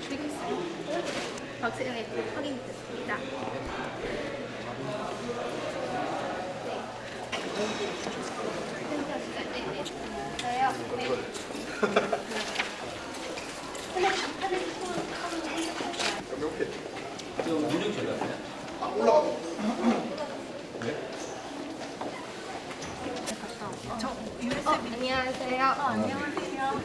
드리겠어요. 박스형에 확인됐습니다. 문영 전화요? 올라가고. 안녕하세요. 안녕하세요.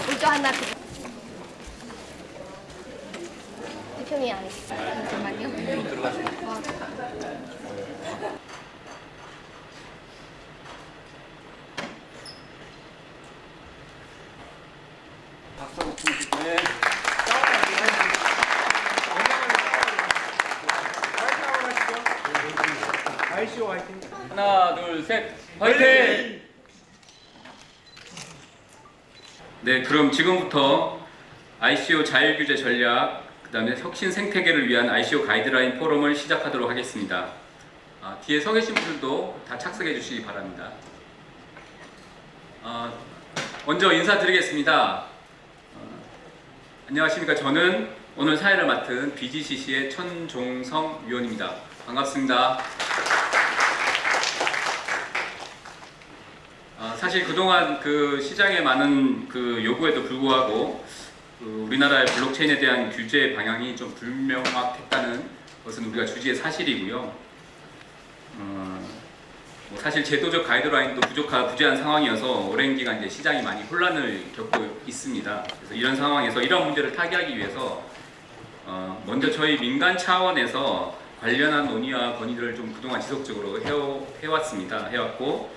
이거 하나 대표님 안 했어. 잠깐만요. 들어가세요. 박수 한번 주시고. 네. ICO 화이팅. 하나, 둘, 셋, 화이팅! 네, 그럼 지금부터 ICO 자율규제 전략, 그 다음에 혁신 생태계를 위한 ICO 가이드라인 포럼을 시작하도록 하겠습니다. 뒤에 서 계신 분들도 다 착석해 주시기 바랍니다. 먼저 인사드리겠습니다. 안녕하십니까. 저는 오늘 사회를 맡은 BGCC의 천종성 위원입니다. 반갑습니다. 사실 그동안 그 시장의 많은 그 요구에도 불구하고 우리나라의 블록체인에 대한 규제 방향이 좀 불명확했다는 것은 우리가 주지의 사실이고요. 사실 제도적 가이드라인도 부재한 상황이어서 오랜 기간 이제 시장이 많이 혼란을 겪고 있습니다. 그래서 이런 상황에서 이런 문제를 타개하기 위해서 먼저 저희 민간 차원에서 관련한 논의와 건의들을 좀 그동안 지속적으로 해왔고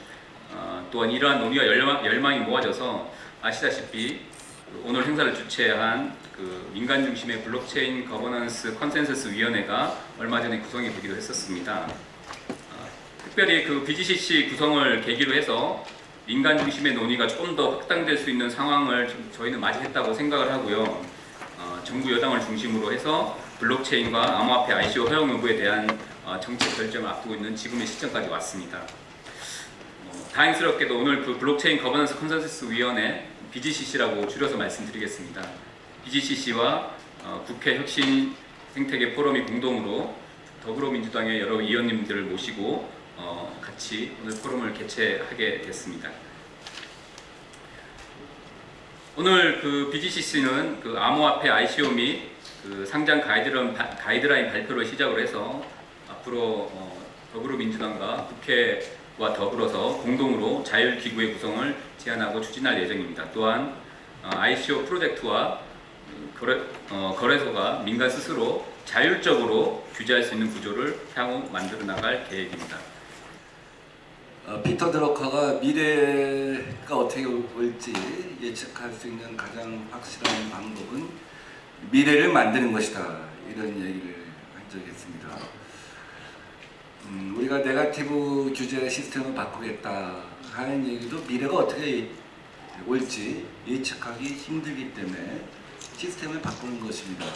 또한 이러한 논의와 열망이 모아져서 아시다시피 오늘 행사를 주최한 그 민간 중심의 블록체인 거버넌스 컨센서스 위원회가 얼마 전에 구성이 되기도 했었습니다. 특별히 그 BGCC 구성을 계기로 해서 민간 중심의 논의가 조금 더 확장될 수 있는 상황을 저희는 맞이했다고 생각을 하고요. 정부 여당을 중심으로 해서 블록체인과 암호화폐 ICO 허용 여부에 대한 정책 결정을 앞두고 있는 지금의 시점까지 왔습니다. 다행스럽게도 오늘 그 블록체인 거버넌스 컨센서스 위원회 BGCC라고 줄여서 말씀드리겠습니다. BGCC와 국회 혁신 생태계 포럼이 공동으로 더불어민주당의 여러 의원님들을 모시고 같이 오늘 포럼을 개최하게 됐습니다. 오늘 그 BGCC는 그 암호화폐 ICO 및 그 상장 가이드라인 발표를 시작으로 해서 앞으로 더불어민주당과 국회와 더불어서 공동으로 자율기구의 구성을 제안하고 추진할 예정입니다. 또한 ICO 프로젝트와 거래소가 민간 스스로 자율적으로 규제할 수 있는 구조를 향후 만들어 나갈 계획입니다. 피터 드러커가 미래가 어떻게 올지 예측할 수 있는 가장 확실한 방법은 미래를 만드는 것이다, 이런 얘기를 한 적이 있습니다. 우리가 네거티브 규제 시스템을 바꾸겠다 하는 얘기도 미래가 어떻게 올지 예측하기 힘들기 때문에 시스템을 바꾸는 것입니다.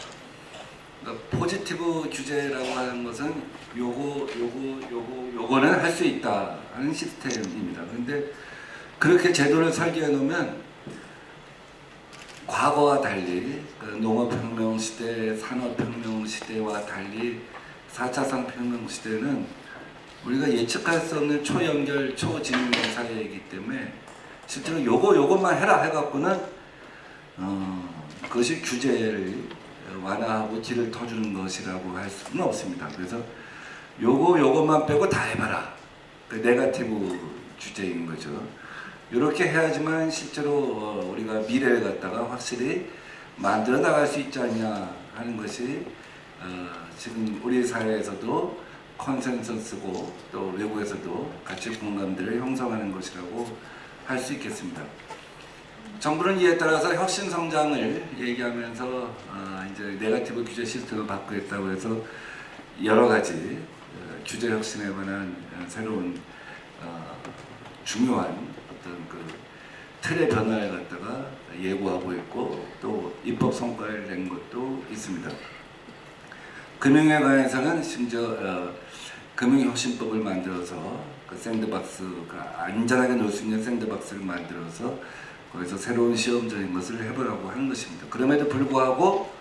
그러니까 포지티브 규제라고 하는 것은 요거는 할 수 있다 하는 시스템입니다. 그런데 그렇게 제도를 설계해 놓으면 과거와 달리 농업혁명 시대, 산업혁명 시대와 달리 4차 산업혁명 시대는 우리가 예측할 수 없는 초연결, 초진행 사회이기 때문에 실제로 요것만 해라 해갖고는 그것이 규제를 완화하고 길을 터주는 것이라고 할 수는 없습니다. 그래서 요것만 빼고 다 해봐라. 그 네거티브 규제인 거죠. 이렇게 해야지만 실제로 우리가 미래를 갖다가 확실히 만들어 나갈 수 있지 않냐 하는 것이 지금 우리 사회에서도 컨센서스고 또 외국에서도 같이 공감대를 형성하는 것이라고 할 수 있겠습니다. 정부는 이에 따라서 혁신 성장을 얘기하면서 이제 네거티브 규제 시스템을 바꾸겠다고 해서 여러 가지 규제 혁신에 관한 새로운 중요한 어떤 그 틀의 변화를 갖다가 예고하고 있고 또 입법 성과를 낸 것도 있습니다. 금융에 관해서는 심지어 금융혁신법을 만들어서 그 샌드박스가 안전하게 놀 수 있는 샌드박스를 만들어서 거기서 새로운 시험적인 것을 해보라고 하는 것입니다. 그럼에도 불구하고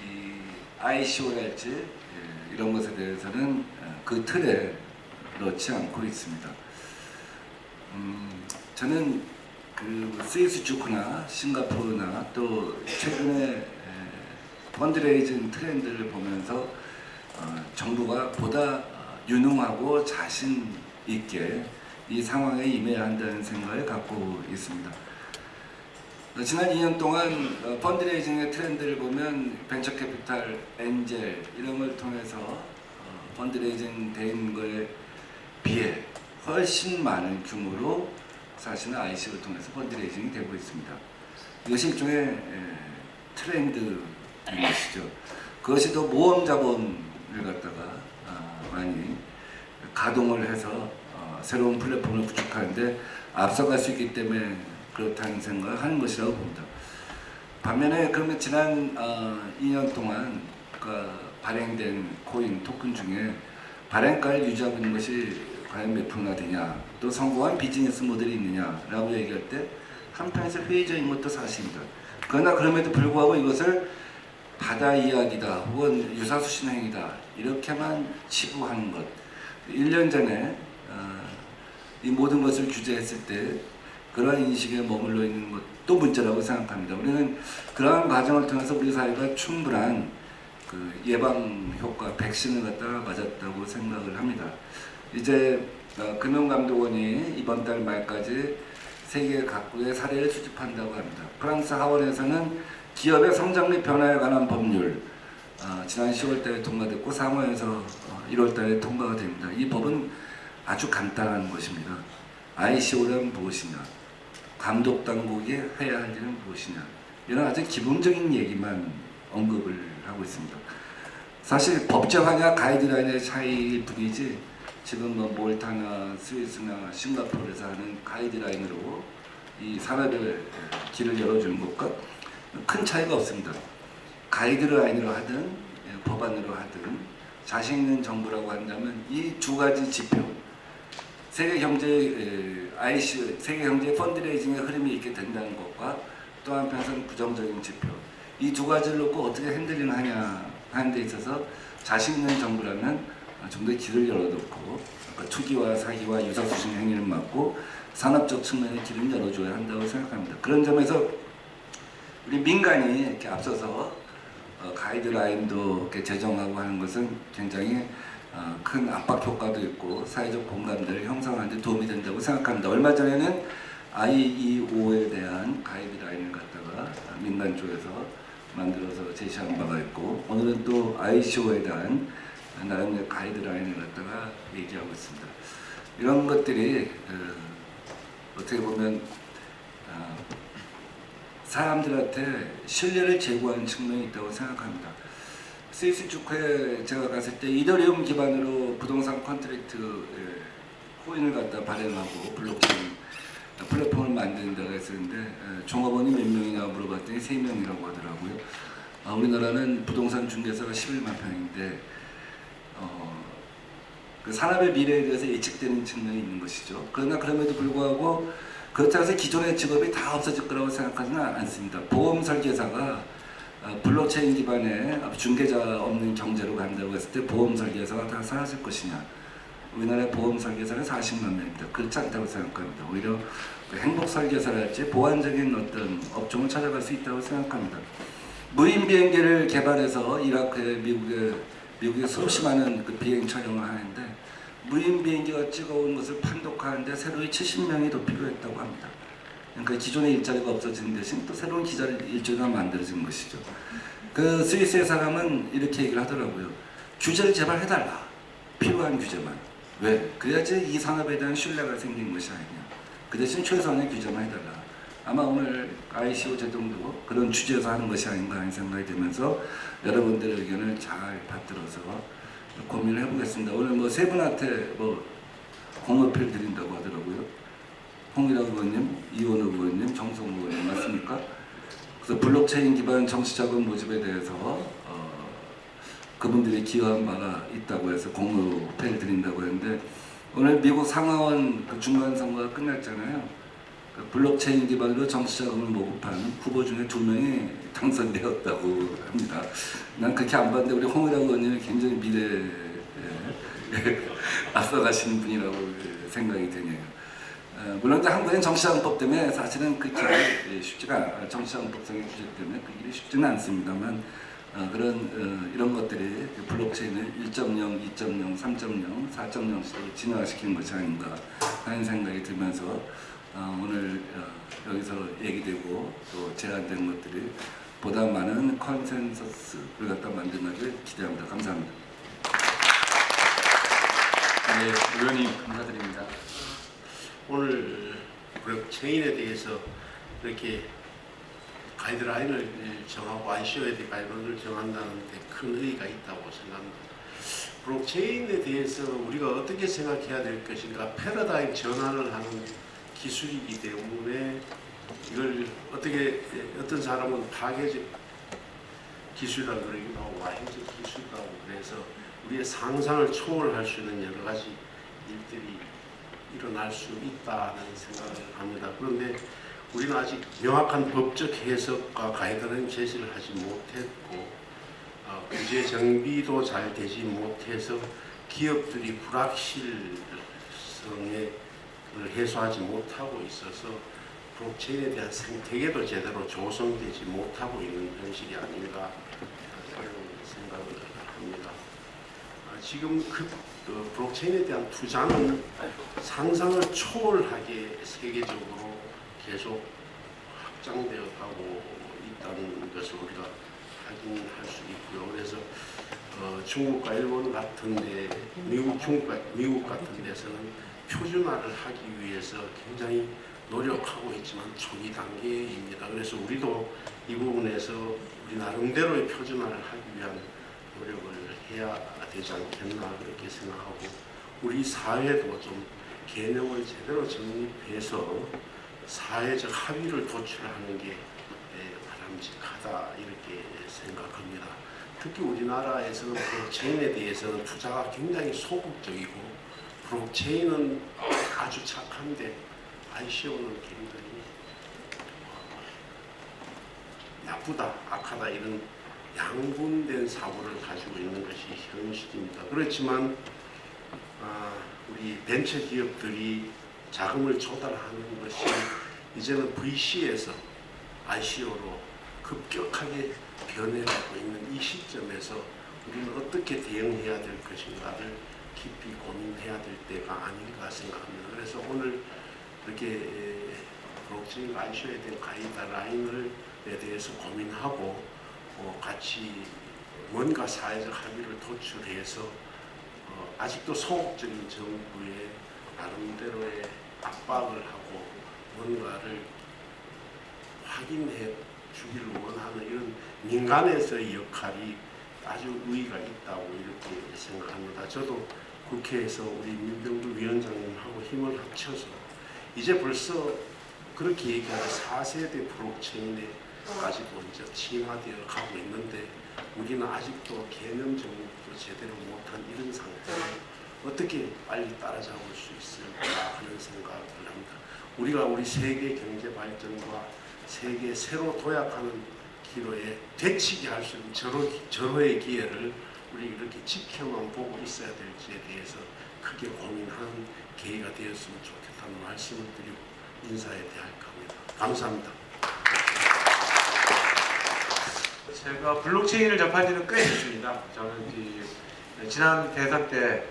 이 ICO랄지 이런 것에 대해서는 그 틀에 넣지 않고 있습니다. 저는 그 스위스 주크나 싱가포르나 또 최근에 펀드레이징 트렌드를 보면서 정부가 보다 유능하고 자신 있게 이 상황에 임해야 한다는 생각을 갖고 있습니다. 지난 2년 동안 펀드레이징의 트렌드를 보면 벤처캐피탈, 엔젤 이런 걸 통해서 펀드레이징 된 거에 비해 훨씬 많은 규모로 사실은 ICO를 통해서 펀드레이징이 되고 있습니다. 이것이 일종의 트렌드인 것이죠. 그것이 더 모험 자본을 갖다가 많이 가동을 해서 새로운 플랫폼을 구축하는데 앞서갈 수 있기 때문에 그렇다는 생각을 하는 것이라고 봅니다. 반면에 그러면 지난 2년 동안 발행된 코인, 토큰 중에 발행가를 유지하고 있는 것이 과연 몇 프로나 되냐, 또 성공한 비즈니스 모델이 있느냐라고 얘기할 때 한편에서 회의적인 것도 사실입니다. 그러나 그럼에도 불구하고 이것을 바다 이야기다 혹은 유사수신 행위다 이렇게만 치부하는 것, 1년 전에 이 모든 것을 규제했을 때 그러한 인식에 머물러 있는 것도 문제라고 생각합니다. 우리는 그러한 과정을 통해서 우리 사회가 충분한 그 예방 효과, 백신을 갖다가 맞았다고 생각을 합니다. 이제 금융감독원이 이번 달 말까지 세계 각국의 사례를 수집한다고 합니다. 프랑스 하원에서는 기업의 성장 및 변화에 관한 법률 지난 10월달에 통과됐고 상하에서 1월달에 통과가 됩니다. 이 법은 아주 간단한 것입니다. ICO란 무엇이냐, 감독당국이 해야 할 일은 무엇이냐, 이런 아주 기본적인 얘기만 언급을 하고 있습니다. 사실 법제화냐 가이드라인의 차이일 뿐이지 지금 뭐 몰타나 스위스나 싱가포르에서 하는 가이드라인으로 이 산업의 길을 열어주는 것과 큰 차이가 없습니다. 가이드라인으로 하든 법안으로 하든 자신 있는 정부라고 한다면 이 두 가지 지표, 세계 경제 세계 경제 펀드레이징의 흐름이 있게 된다는 것과 또 한편에서는 부정적인 지표, 이 두 가지를 놓고 어떻게 핸들링 하냐 하는 데 있어서 자신 있는 정부라면 좀 더 길을 열어놓고 투기와 사기와 유사수신 행위를 막고 산업적 측면의 길을 열어줘야 한다고 생각합니다. 그런 점에서 우리 민간이 이렇게 앞서서 가이드라인도 이렇게 제정하고 하는 것은 굉장히 큰 압박 효과도 있고 사회적 공감대를 형성하는 데 도움이 된다고 생각합니다. 얼마 전에는 IEO에 대한 가이드라인을 갖다가 민간 쪽에서 만들어서 제시한 바가 있고 오늘은 또 ICO에 대한 나름의 가이드라인을 갖다가 얘기하고 있습니다. 이런 것들이 어떻게 보면 사람들한테 신뢰를 제고하는 측면이 있다고 생각합니다. 스위스 주크에 제가 갔을 때 이더리움 기반으로 부동산 컨트랙트 코인을 갖다 발행하고 블록체인 플랫폼을 만든다고 했었는데 종업원이 몇 명이냐 물어봤더니 3명이라고 하더라고요. 우리나라는 부동산 중개사가 11만 평인데 그 산업의 미래에 대해서 예측되는 측면이 있는 것이죠. 그러나 그럼에도 불구하고 그렇다고 해서 기존의 직업이 다 없어질 거라고 생각하지는 않습니다. 보험 설계사가 블록체인 기반의 중개자 없는 경제로 간다고 했을 때 보험 설계사가 다 사라질 것이냐. 우리나라의 보험 설계사는 40만 명입니다. 그렇지 않다고 생각합니다. 오히려 행복 설계사랄지 보완적인 어떤 업종을 찾아갈 수 있다고 생각합니다. 무인 비행기를 개발해서 이라크에 미국에 수없이 많은 그 비행 촬영을 하는데 무인 비행기가 찍어온 것을 판독하는데 새로이 70명이 더 필요했다고 합니다. 그러니까 기존의 일자리가 없어지는 대신 또 새로운 일자리가 만들어진 것이죠. 그 스위스의 사람은 이렇게 얘기를 하더라고요. 규제를 제발 해달라. 필요한 규제만. 왜? 그래야지 이 산업에 대한 신뢰가 생긴 것이 아니냐. 그 대신 최소한의 규제만 해달라. 아마 오늘 ICO 제동도 그런 취지에서 하는 것이 아닌가 하는 생각이 들면서 여러분들의 의견을 잘 받들어서 고민을 해보겠습니다. 오늘 뭐 세 분한테 뭐 공업필 드린다고 하더라고요. 홍일학 의원님, 이원호 의원님, 정성호 의원님 맞습니까? 그래서 블록체인 기반 정치자금 모집에 대해서 그분들이 기여한 바가 있다고 해서 공로패를 드린다고 했는데 오늘 미국 상하원 그 중간 선거가 끝났잖아요. 그 블록체인 기반으로 정치자금을 모집하는 후보 중에 2명이 당선되었다고 합니다. 난 그렇게 안 봤는데 우리 홍의당 의원님이 굉장히 미래에 앞서가시는 분이라고 생각이 되네요. 물론 이제 한국엔 정치자금법 때문에 사실은 그 길이 쉽지가 정치자금법상의 규제 때문에 그 길이 쉽지는 않습니다만 그런 이런 것들이 블록체인을 1.0, 2.0, 3.0, 4.0식으로 진화시키는 것이 아닌가 하는 생각이 들면서 오늘 여기서 얘기되고 또 제안된 것들이 보다 많은 컨센서스를 갖다 만들기를 기대합니다. 감사합니다. 네, 의원님 감사드립니다. 오늘 블록체인에 대해서 이렇게 가이드라인을 정하고 ICO에 대해 가이드라인을 정한다는 데 큰 의의가 있다고 생각합니다. 블록체인에 대해서 우리가 어떻게 생각해야 될 것인가 패러다임 전환을 하는 기술이기 때문에 이걸 어떻게 어떤 사람은 파괴적 기술이라고 그러기도 하고 와해적 기술이라고 그래서 우리의 상상을 초월할 수 있는 여러 가지 일들이 일어날 수 있다는 생각을 합니다. 그런데 우리는 아직 명확한 법적 해석과 가이드라인 제시를 하지 못했고 규제 정비도 잘 되지 못해서 기업들이 불확실성에 해소하지 못하고 있어서 블록체인에 대한 생태계도 제대로 조성되지 못하고 있는 현실이 아닌가 그런 생각을 합니다. 지금 블록체인에 대한 투자는 상상을 초월하게 세계적으로 계속 확장되어 가고 있다는 것을 우리가 확인할 수 있고요. 그래서 중국과 일본 같은데 미국 같은 데서는 표준화를 하기 위해서 굉장히 노력하고 있지만 초기 단계입니다. 그래서 우리도 이 부분에서 우리 나름대로의 표준화를 하기 위한 노력을 해야 되지 않겠나 그렇게 생각하고 우리 사회도 좀 개념을 제대로 정립해서 사회적 합의를 도출하는 게 바람직하다 이렇게 생각합니다. 특히 우리나라에서는 블록체인에 대해서는 투자가 굉장히 소극적이고 블록체인은 아주 착한데 ICO는 굉장히 나쁘다, 악하다 이런 양분된 사고를 가지고 있는 것이 현실입니다. 그렇지만 우리 벤처 기업들이 자금을 조달하는 것이 이제는 VC에서 ICO로 급격하게 변해가고 있는 이 시점에서 우리는 어떻게 대응해야 될 것인가를 깊이 고민해야 될 때가 아닌가 생각합니다. 그래서 오늘 이렇게 블록체인 ICO에 대한 가이드라인에 대해서 고민하고 같이 뭔가 사회적 합의를 도출해서 아직도 소극적인 정부의 나름대로의 압박을 하고 뭔가를 확인해 주기를 원하는 이런 민간에서의 역할이 아주 의의가 있다고 이렇게 생각합니다. 저도 국회에서 우리 민병두 위원장님하고 힘을 합쳐서 이제 벌써 그렇게 얘기하는 4세대 블록체인에까지도 이제 침화되어 가고 있는데 우리는 아직도 개념 정립도 제대로 못한 이런 상태로 어떻게 빨리 따라잡을 수 있을까 하는 생각을 합니다. 우리가 우리 세계 경제 발전과 세계 새로 도약하는 기로에 되치게 할 수 있는 절호의 기회를 우리 이렇게 지켜만 보고 있어야 될지에 대해서 크게 고민하는 계기가 되었으면 좋겠다는 말씀을 드리고 인사에 대할까 합니다. 감사합니다. 제가 블록체인을 접한 지는 꽤 됐습니다. 저는 지난 대선 때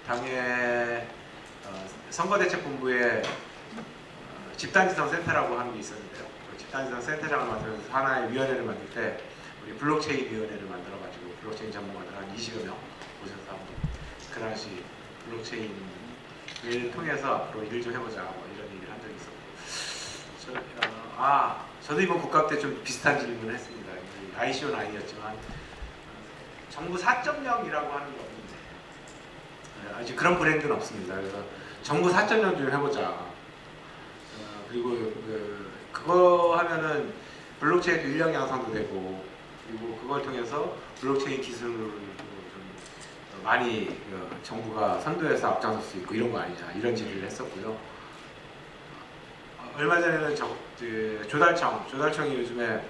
당의 선거대책본부에 집단지성센터라고 하는 게 있었는데요. 그 집단지성센터장을 맡으면서 하나의 위원회를 만들 때 우리 블록체인 위원회를 만들어가지고 블록체인 전문가들 한 20여 명 모셔서 한번 그 당시 블록체인을 통해서 앞으로 일을 좀 해보자 뭐 이런 얘기를 한 적이 있었고 저도 이번 국감 때 좀 비슷한 질문을 했습니다. ICO는 아니었지만 정부 4.0이라고 하는 게 없는데 아직 그런 브랜드는 없습니다. 그래서 정부 4.0 좀 해보자. 그리고 그거 하면은 블록체인 인력 양성도 되고 그리고 그걸 통해서 블록체인 기술을 좀 많이 정부가 선도해서 앞장설 수 있고 이런 거 아니냐 이런 질의를 했었고요. 얼마 전에는 조달청이 요즘에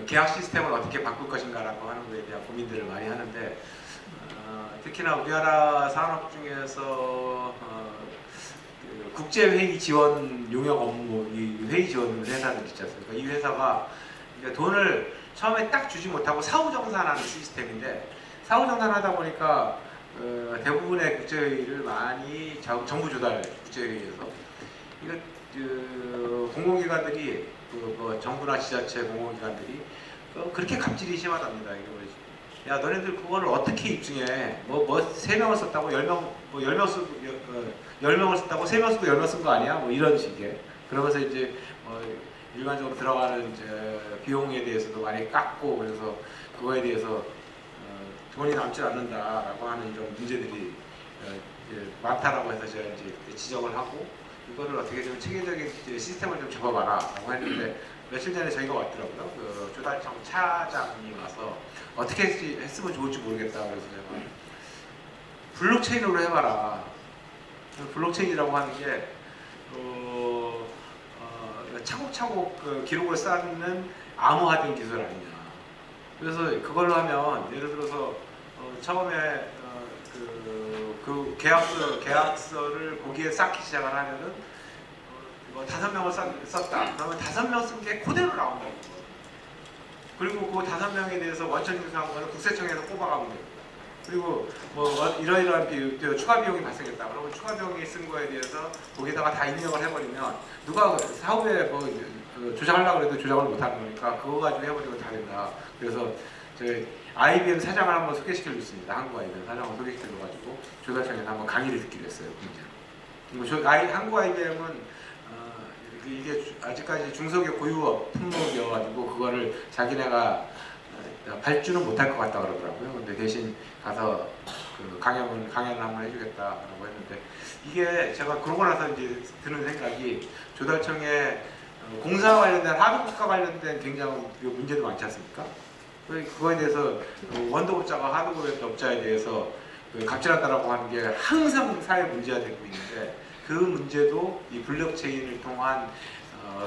계약 시스템을 어떻게 바꿀 것인가라고 하는 것에 대한 고민들을 많이 하는데 특히나 우리나라 산업 중에서 그 국제회의 지원 용역 업무, 이 회의 지원 회사들 있지 않습니까? 이 회사가 그러니까 돈을 처음에 딱 주지 못하고 사후정산하는 시스템인데 사후정산하다 보니까 대부분의 국제회의를 많이 정부 조달 국제회의에서 이거 공공기관들이 뭐 정부나 지자체 공공기관들이 그렇게 갑질이 심하답니다. 이거 야 너네들 그거를 어떻게 입증해? 뭐 3명을 썼다고 10명 뭐 10명 쓰고 10명을 썼다고 3명 쓰고 10명 쓴 거 아니야? 뭐 이런 식의 그러면서 이제 일반적으로 들어가는 이제 비용에 대해서도 많이 깎고 그래서 그거에 대해서 돈이 남지 않는다라고 하는 이런 문제들이 많다라고 해서 제가 이제 지적을 하고 이거를 어떻게 좀 체계적인 시스템을 좀 잡아봐라라고 했는데 며칠 전에 저희가 왔더라고요. 그 조달청 차장이 와서 어떻게 했으면 좋을지 모르겠다 그래서 제가 블록체인으로 해봐라. 블록체인이라고 하는 게 차곡차곡 그 기록을 쌓는 암호화된 기술 아니냐. 그래서 그걸로 하면 예를 들어서 처음에 그 계약서를 거기에 쌓기 시작을 하면은 5명을 썼다. 그러면 5명 쓴 게 그대로 나온다는 거예요. 그리고 그 5명에 대해서 원천 징수한 거는 국세청에서 뽑아가면 돼요. 그리고 뭐 이러이러한 추가 비용이 발생했다. 그러면 추가 비용이 쓴 거에 대해서 거기다가 다 입력을 해버리면 누가 사후에 뭐 조작하려고 해도 조작을 못하는 거니까 그거 가지고 해버리면 다 된다. 그래서 저희 IBM 사장을 한번 소개시켜줬습니다. 한국 IBM 사장을 소개시켜줘가지고 조달청에서 한번 강의를 듣기로 했어요. 한국 IBM은 이게 아직까지 중소기업 고유업 품목이어가지고 그거를 자기네가 발주는 못할 것 같다 그러더라고요. 근데 대신 가서 그 강연을 한번 해주겠다라고 했는데 이게 제가 그러고 나서 이제 드는 생각이 조달청에 공사 관련된 하드국가 관련된 굉장히 문제도 많지 않습니까? 그거에 대해서 원도업자가 하드업자에 대해서 갑질한다라고 하는 게 항상 사회 문제가 되고 있는데 그 문제도 이 블록체인을 통한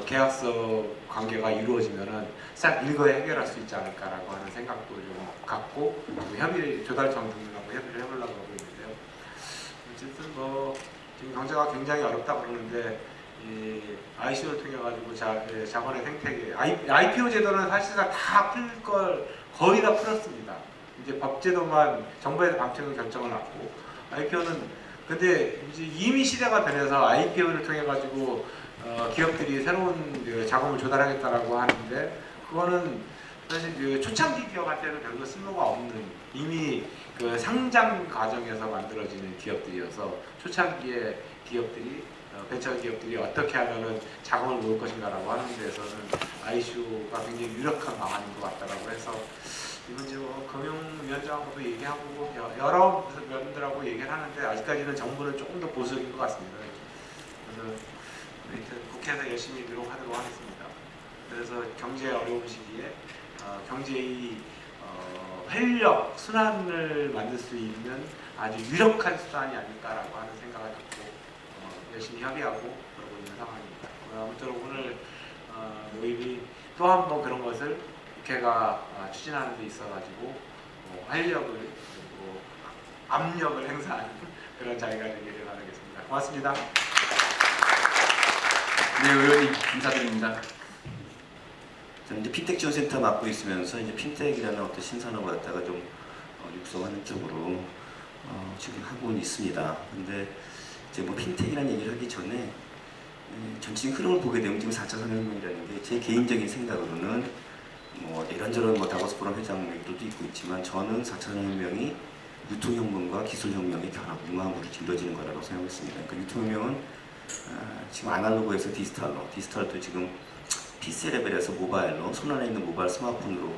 계약서 관계가 이루어지면은 싹 일거에 해결할 수 있지 않을까라고 하는 생각도 좀 갖고 조달청 등하고 협의를 해보려고 하고 있는데요. 어쨌든 뭐 지금 경제가 굉장히 어렵다 그러는데 이 ICO를 통해 가지고 자본의 생태계 IPO 제도는 사실상 다 풀 걸 거의 다 풀었습니다. 이제 법제도만 정부에서 방침을 결정을 하고 IPO는 근데 이제 이미 시대가 변해서 IPO를 통해 가지고 기업들이 새로운 자금을 조달하겠다라고 하는데 그거는 사실 초창기 기업한테는 별로 쓸모가 없는 이미 그 상장 과정에서 만들어지는 기업들이어서 초창기에 기업들이 벤처 기업들이 어떻게 하면은 자금을 모을 것인가라고 하는 데에서는 ICO가 굉장히 유력한 방안인 것 같다라고 해서 이건 이제 금융위원장하고도 얘기하고 여러 면들하고 얘기를 하는데 아직까지는 정부는 조금 더 보수적인 것 같습니다. 그래서 하여튼 국회에서 열심히 노력하도록 하겠습니다. 그래서 경제 어려운 시기에 경제의 활력, 순환을 만들 수 있는 아주 유력한 수단이 아닐까라고 하는 생각을 갖고 열심히 협의하고 그러고 있는 상황입니다. 아무튼 오늘 모임이 또 한 번 그런 것을 국회가 추진하는 데 있어가지고 활력을 그리고 압력을 행사하는 그런 자리가 되기를 바라겠습니다. 고맙습니다. 네, 의원님 감사드립니다. 저는 이제 핀텍 지원센터 맡고 있으면서 이제 핀텍이라는 어떤 신산업을 갖다가 좀 육성하는 쪽으로 지금 하고 있습니다. 근데 이제 뭐 핀텍이라는 얘기를 하기 전에 전체적인 흐름을 보게 되면 지금 4차 산업혁명이라는 게 제 개인적인 생각으로는 뭐 이런저런 뭐 다보스 포럼 회장 얘기도 있고 있지만 저는 4차 산업혁명이 유통혁명과 기술혁명의 결합, 융합으로 길러지는 거라고 생각했습니다. 그러니까 유통혁명은 지금 아날로그에서 디지털도 지금 PC 레벨에서 모바일로 손 안에 있는 모바일 스마트폰으로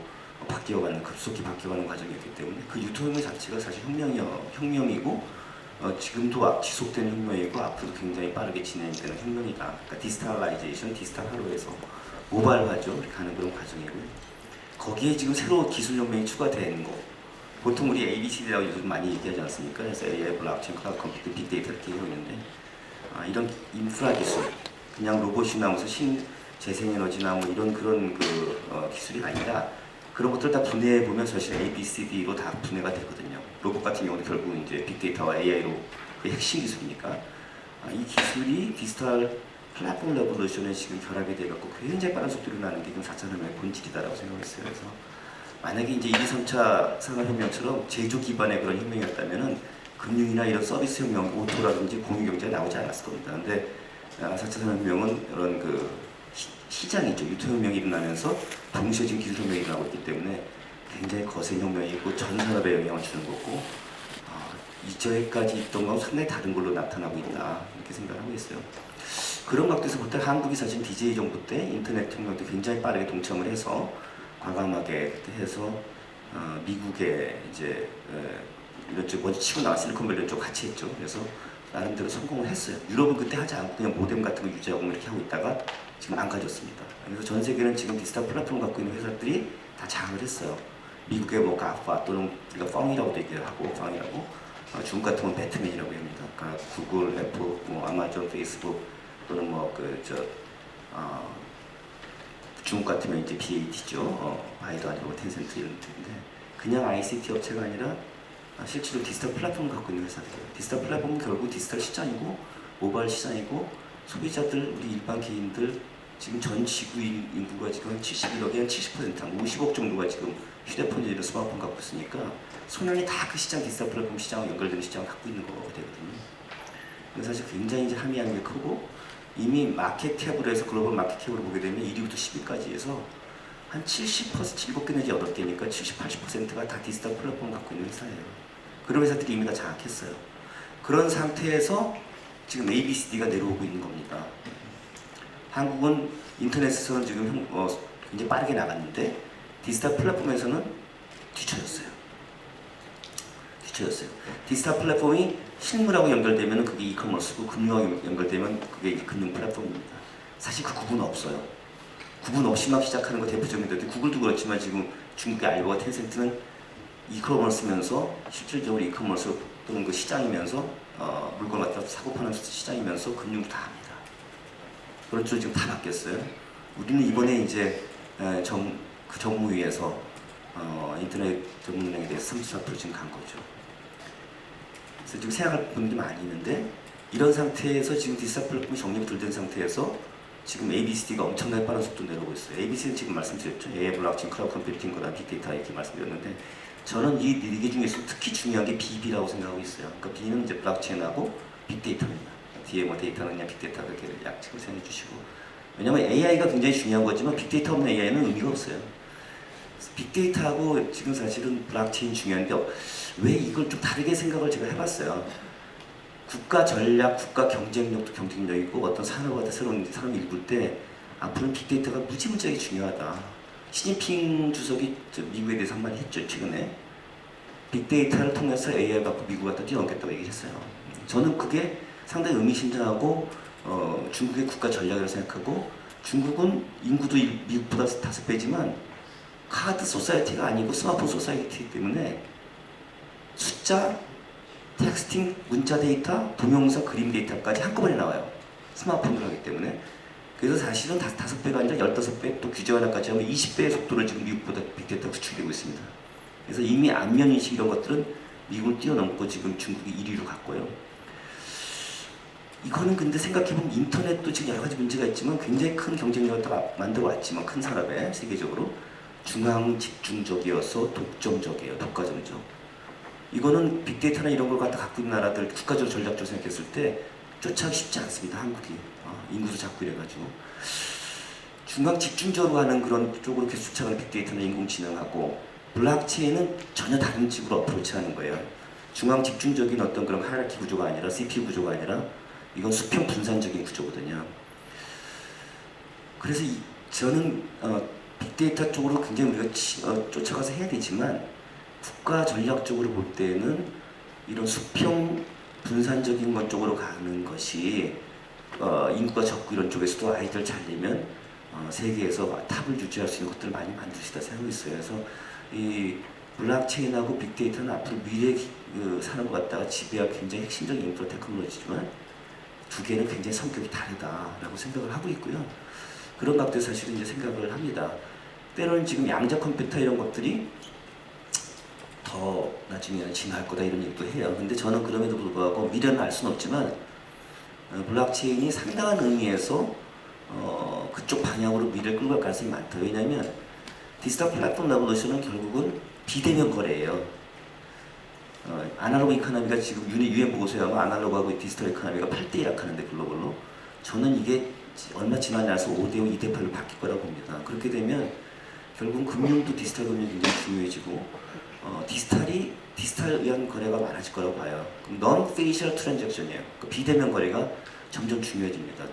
급속히 바뀌어가는 과정이기 때문에 그 유통혁명 자체가 사실 혁명이고 지금도 지속되는 혁명이고 앞으로도 굉장히 빠르게 진행되는 혁명이다. 그러니까 디지털라이제이션, 디지털 하루에서 모바일화죠. 이렇게 하는 그런 과정이고요. 거기에 지금 새로 기술 혁명이 추가되는 거. 보통 우리 ABCD라고 요즘 많이 얘기하지 않습니까? 그래서 AI, 블록체인, 클라우드 컴퓨팅, 빅데이터 이렇게 하고 있는데 이런 인프라 기술, 그냥 로봇이나 무슨 신재생에너지나 뭐 이런 그런 기술이 아니라 그런 것들 다 분해해 보면 사실 A, B, C, D로 다 분해가 되거든요. 로봇 같은 경우는 결국 이제 빅데이터와 AI로 핵심 기술이니까 이 기술이 디지털 플랫폼 레볼루션에 지금 결합이 돼갖고 굉장히 빠른 속도로 나는 게 지금 4차 산업의 본질이다라고 생각했어요. 그래서 만약에 이제 2, 3차 산업혁명처럼 제조 기반의 그런 혁명이었다면은 금융이나 이런 서비스 혁명, 오토라든지 공유경제가 나오지 않았을 겁니다. 근데 4차 산업혁명은 이런 시장이죠. 유통혁명이 일어나면서 동시에 지금 기술혁명이 일어나고 있기 때문에 굉장히 거센 혁명이고 전 산업에 영향을 주는 거고 이전에까지 있던 거하고 상당히 다른 걸로 나타나고 있다 이렇게 생각하고 있어요. 그런 각도에서 볼 때 한국이 사실 DJ 정부 때 인터넷 혁명도 굉장히 빠르게 동참을 해서 과감하게 그때 해서 미국의 이제 이런 쪽 먼저 치고 나와 실리콘밸리 이런 쪽 같이 했죠. 그래서 나름대로 성공을 했어요. 유럽은 그때 하지 않고 그냥 모뎀 같은 거 유지하고 이렇게 하고 있다가 지금 망가졌습니다. 그래서 전 세계는 지금 디지털 플랫폼을 갖고 있는 회사들이 다 장악을 했어요. 미국의 뭐 가파 또는 우리가 펑이라고도 얘기를 하고 펑이라고 중국 같은 건 배트맨이라고 합니다. 그러니까 구글, 애플, 뭐 아마존, 페이스북 또는 뭐 중국 같으면 이제 BAT죠. 바이도 아니고 텐센트 이런 데인데 그냥 ICT 업체가 아니라 실제로 디지털 플랫폼을 갖고 있는 회사들이에요. 디지털 플랫폼은 결국 디지털 시장이고 모바일 시장이고 소비자들, 우리 일반 개인들 지금 전 지구 인구가 지금 71억에 한 70%, 한 50억 정도가 지금 휴대폰이나 스마트폰 갖고 있으니까 손안에 다 그 시장, 디지털 플랫폼 시장과 연결되는 시장을 갖고 있는 거가 되거든요. 그래서 사실 굉장히 이제 함의하는 게 크고 이미 마켓 캡으로 해서 글로벌 마켓 캡으로 보게 되면 1위부터 10위까지 해서 한 70%, 7개 내지 8개니까 70, 80%가 다 디지털 플랫폼을 갖고 있는 회사예요. 그런 회사들이 이미 다 장악했어요. 그런 상태에서 지금 ABCD가 내려오고 있는 겁니다. 한국은 인터넷에서는 지금 굉장히 빠르게 나갔는데 디지털 플랫폼에서는 뒤처졌어요. 디지털 플랫폼이 실물하고 연결되면 그게 이커머스고 금융하고 연결되면 그게 이제 금융 플랫폼입니다. 사실 그 구분 없어요. 구분 없이 막 시작하는 거 대표적인데 구글도 그렇지만 지금 중국의 알바와 텐센트는 이커머스면서 실질적으로 이커머스 또는 그 시장이면서 물건 갖다 사고 파는 시장이면서 금융도 다 합니다. 그런 쪽으로 지금 다 바뀌었어요. 우리는 이번에 이제 그 정무위에서 인터넷 전문은행에 대해서 34% 지금 간 거죠. 그래서 지금 생각할 부분들이 많이 있는데 이런 상태에서 지금 디지털 플랫폼이 정립이 덜 된 상태에서 지금 ABCD가 엄청나게 빠른 속도로 내려오고 있어요. ABC는 지금 말씀드렸죠. AI, 블록체인, 클라우드 컴퓨팅, 그다음 빅데이터 이렇게 말씀드렸는데 저는 이 4개 중에서 특히 중요한 게 BB라고 생각하고 있어요. 그러니까 B는 이제 블록체인하고 빅데이터입니다. 뒤에 뭐 데이터는 그냥 빅데이터 그렇게 약칭을 생각해 주시고 왜냐면 AI가 굉장히 중요한 거지만 빅데이터 없는 AI는 의미가 없어요. 빅데이터하고 지금 사실은 블록체인 중요한데 왜 이걸 좀 다르게 생각을 제가 해봤어요. 국가 전략, 국가 경쟁력도 경쟁력이고 어떤 산업한테 새로운 산업을 일굴 때 앞으로는 빅데이터가 무지무지하게 중요하다. 시진핑 주석이 미국에 대해서 한마디 했죠. 최근에 빅데이터를 통해서 AI를 갖고 미국을 갖다 뛰어넘겠다고 얘기했어요. 저는 그게 상당히 의미심장하고 중국의 국가 전략이라고 생각하고 중국은 인구도 미국보다 5배지만 카드 소사이티가 아니고 스마트폰 소사이티이기 때문에 숫자, 텍스팅, 문자 데이터, 동영상, 그림 데이터까지 한꺼번에 나와요. 스마트폰으로 하기 때문에. 그래서 사실은 5배가 아니라 15배, 또 규제 완화까지 하면 20배의 속도를 지금 미국보다 빅데이터가 수출되고 있습니다. 그래서 이미 안면인식 이런 것들은 미국을 뛰어넘고 지금 중국이 1위로 갔고요. 이거는 근데 생각해보면 인터넷도 지금 여러 가지 문제가 있지만 굉장히 큰 경쟁력을 다 만들어 왔지만 큰 산업에 세계적으로 중앙 집중적이어서 독점적이에요. 독과점적. 이거는 빅데이터나 이런 걸 갖고 있는 나라들 국가적으로 전략적으로 생각했을 때 쫓아가기 쉽지 않습니다. 한국이 인구도 작고 이래가지고 중앙 집중적으로 하는 그런 쪽으로 계속 쫓아가는 빅데이터나 인공지능하고 블록체인은 전혀 다른 식으로 어프로치하는 거예요. 중앙 집중적인 어떤 그런 하이라키 구조가 아니라 CPU 구조가 아니라 이건 수평 분산적인 구조거든요. 그래서 저는 빅데이터 쪽으로 굉장히 우리가 쫓아가서 해야 되지만 국가 전략적으로 볼 때는 이런 수평 분산적인 것 쪽으로 가는 것이 인구가 적고 이런 쪽에서도 아이들 잘 내면 세계에서 탑을 유지할 수 있는 것들을 많이 만드시다 생각하고 있어요. 그래서 이 블록체인하고 빅데이터는 앞으로 미래 산업을 갖다가 지배할 굉장히 핵심적인 인프라 테크놀로지지만 두 개는 굉장히 성격이 다르다라고 생각을 하고 있고요. 그런 각도에서 사실은 이제 생각을 합니다. 때로는 지금 양자 컴퓨터 이런 것들이 더 나중에는 진화할 거다 이런 얘기도 해요. 근데 저는 그럼에도 불구하고 미래는 알 수는 없지만 블록체인이 상당한 의미에서 그쪽 방향으로 미래를 끌고 갈 가능성이 많다. 왜냐하면 디지털 플랫폼 레볼루션은 결국은 비대면 거래예요. 아날로그 이코노미가 지금 유엔 보고서에 하면 아날로그하고 디지털 이코노미가 8대1 하는데 글로벌로 저는 이게 얼마 지나지 않아서 5대5, 2대8로 바뀔 거라고 봅니다. 그렇게 되면 결국은 금융도 디지털 금융이 굉장히 중요해지고 디지털에 의한 거래가 많아질 거라고 봐요. 그럼 non-facial transaction이에요. 그 비대면 거래가 점점 중요해집니다.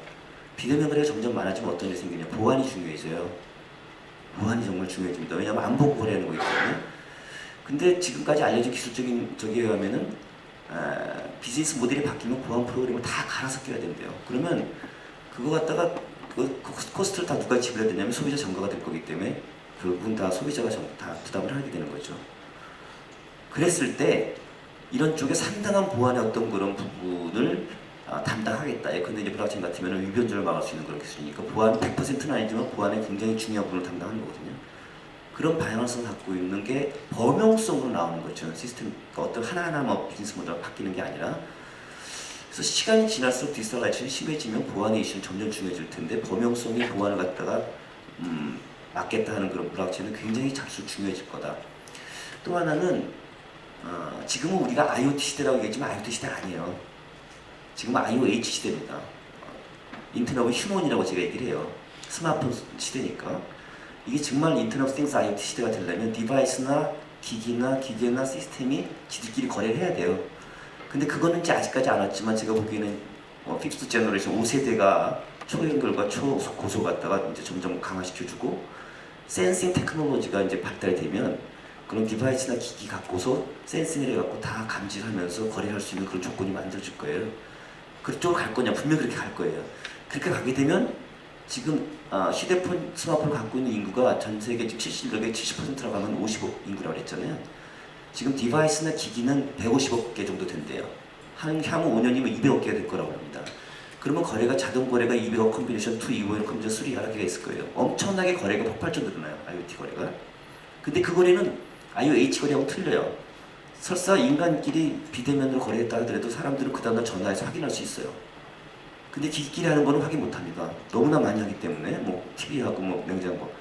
비대면 거래가 점점 많아지면 어떤 일이 생기냐? 보안이 중요해져요. 보안이 정말 중요해집니다. 왜냐하면 안 보고 거래하는 거기 때문에. 근데 지금까지 알려진 기술적인 저기에 의하면은 비즈니스 모델이 바뀌면 보안 프로그램을 다 갈아서 껴야 된대요. 그러면 그거 갖다가 그 코스트를 다 누가 지불해야 되냐면 소비자 전가가 될 거기 때문에 결국은 다 소비자가 다 부담을 하게 되는 거죠. 그랬을 때 이런 쪽에 상당한 보안의 어떤 그런 부분을 담당하겠다. 근데 이제 블록체인 같으면 위변조를 막을 수 있는 그런 기술이니까 보안 100%는 아니지만 보안의 굉장히 중요한 부분을 담당하는 거거든요. 그런 방향성을 갖고 있는 게 범용성으로 나오는 거죠. 시스템, 그러니까 어떤 하나하나 뭐 비즈니스 모델이 바뀌는 게 아니라. 그래서 시간이 지날수록 디지털라이제이션이 심해지면 보안의 이슈는 점점 중요해질 텐데 범용성이 보안을 갖다가 막겠다 하는 그런 블록체인은 굉장히 작수 중요해질 거다. 또 하나는 지금은 우리가 IoT 시대라고 얘기했지만 IoT 시대 아니에요. 지금은 IoH 시대입니다. 인터넷 오브 휴먼이라고 제가 얘기를 해요. 스마트폰 시대니까. 이게 정말 인터넷 오브 띵스 IoT 시대가 되려면 디바이스나 기계나 시스템이 지들끼리 거래를 해야 돼요. 근데 그거는 이제 아직까지 안 왔지만 제가 보기에는 픽스 제너레이션 5세대가 초연결과 초고소 갖다가 이제 점점 강화시켜주고 센싱 테크놀로지가 이제 발달이 되면 그런 디바이스나 기기 갖고서 센싱을 해갖고 다 감지하면서 거래할 수 있는 그런 조건이 만들어질 거예요. 그쪽으로 갈 거냐? 분명히 그렇게 갈 거예요. 그렇게 가게 되면 지금 휴대폰, 스마트폰을 갖고 있는 인구가 전 세계 지금 70억에 70%라고 하면 50억 인구라고 했잖아요. 지금 디바이스나 기기는 150억 개 정도 된대요. 향후 5년이면 200억 개가 될 거라고 합니다. 그러면 거래가 자동 거래가 200억 컴비네이션 2, 200억 컴비네이션 3 여러 개가 있을 거예요. 엄청나게 거래가 폭발적으로 늘어나요. IoT 거래가. 근데 그 거래는 IoH 거래하고 틀려요. 설사 인간끼리 비대면으로 거래했다 하더라도 사람들은 그 다음날 전화해서 확인할 수 있어요. 근데 기기끼리 하는 거는 확인 못합니다. 너무나 많이 하기 때문에 뭐 TV하고 뭐 냉장고.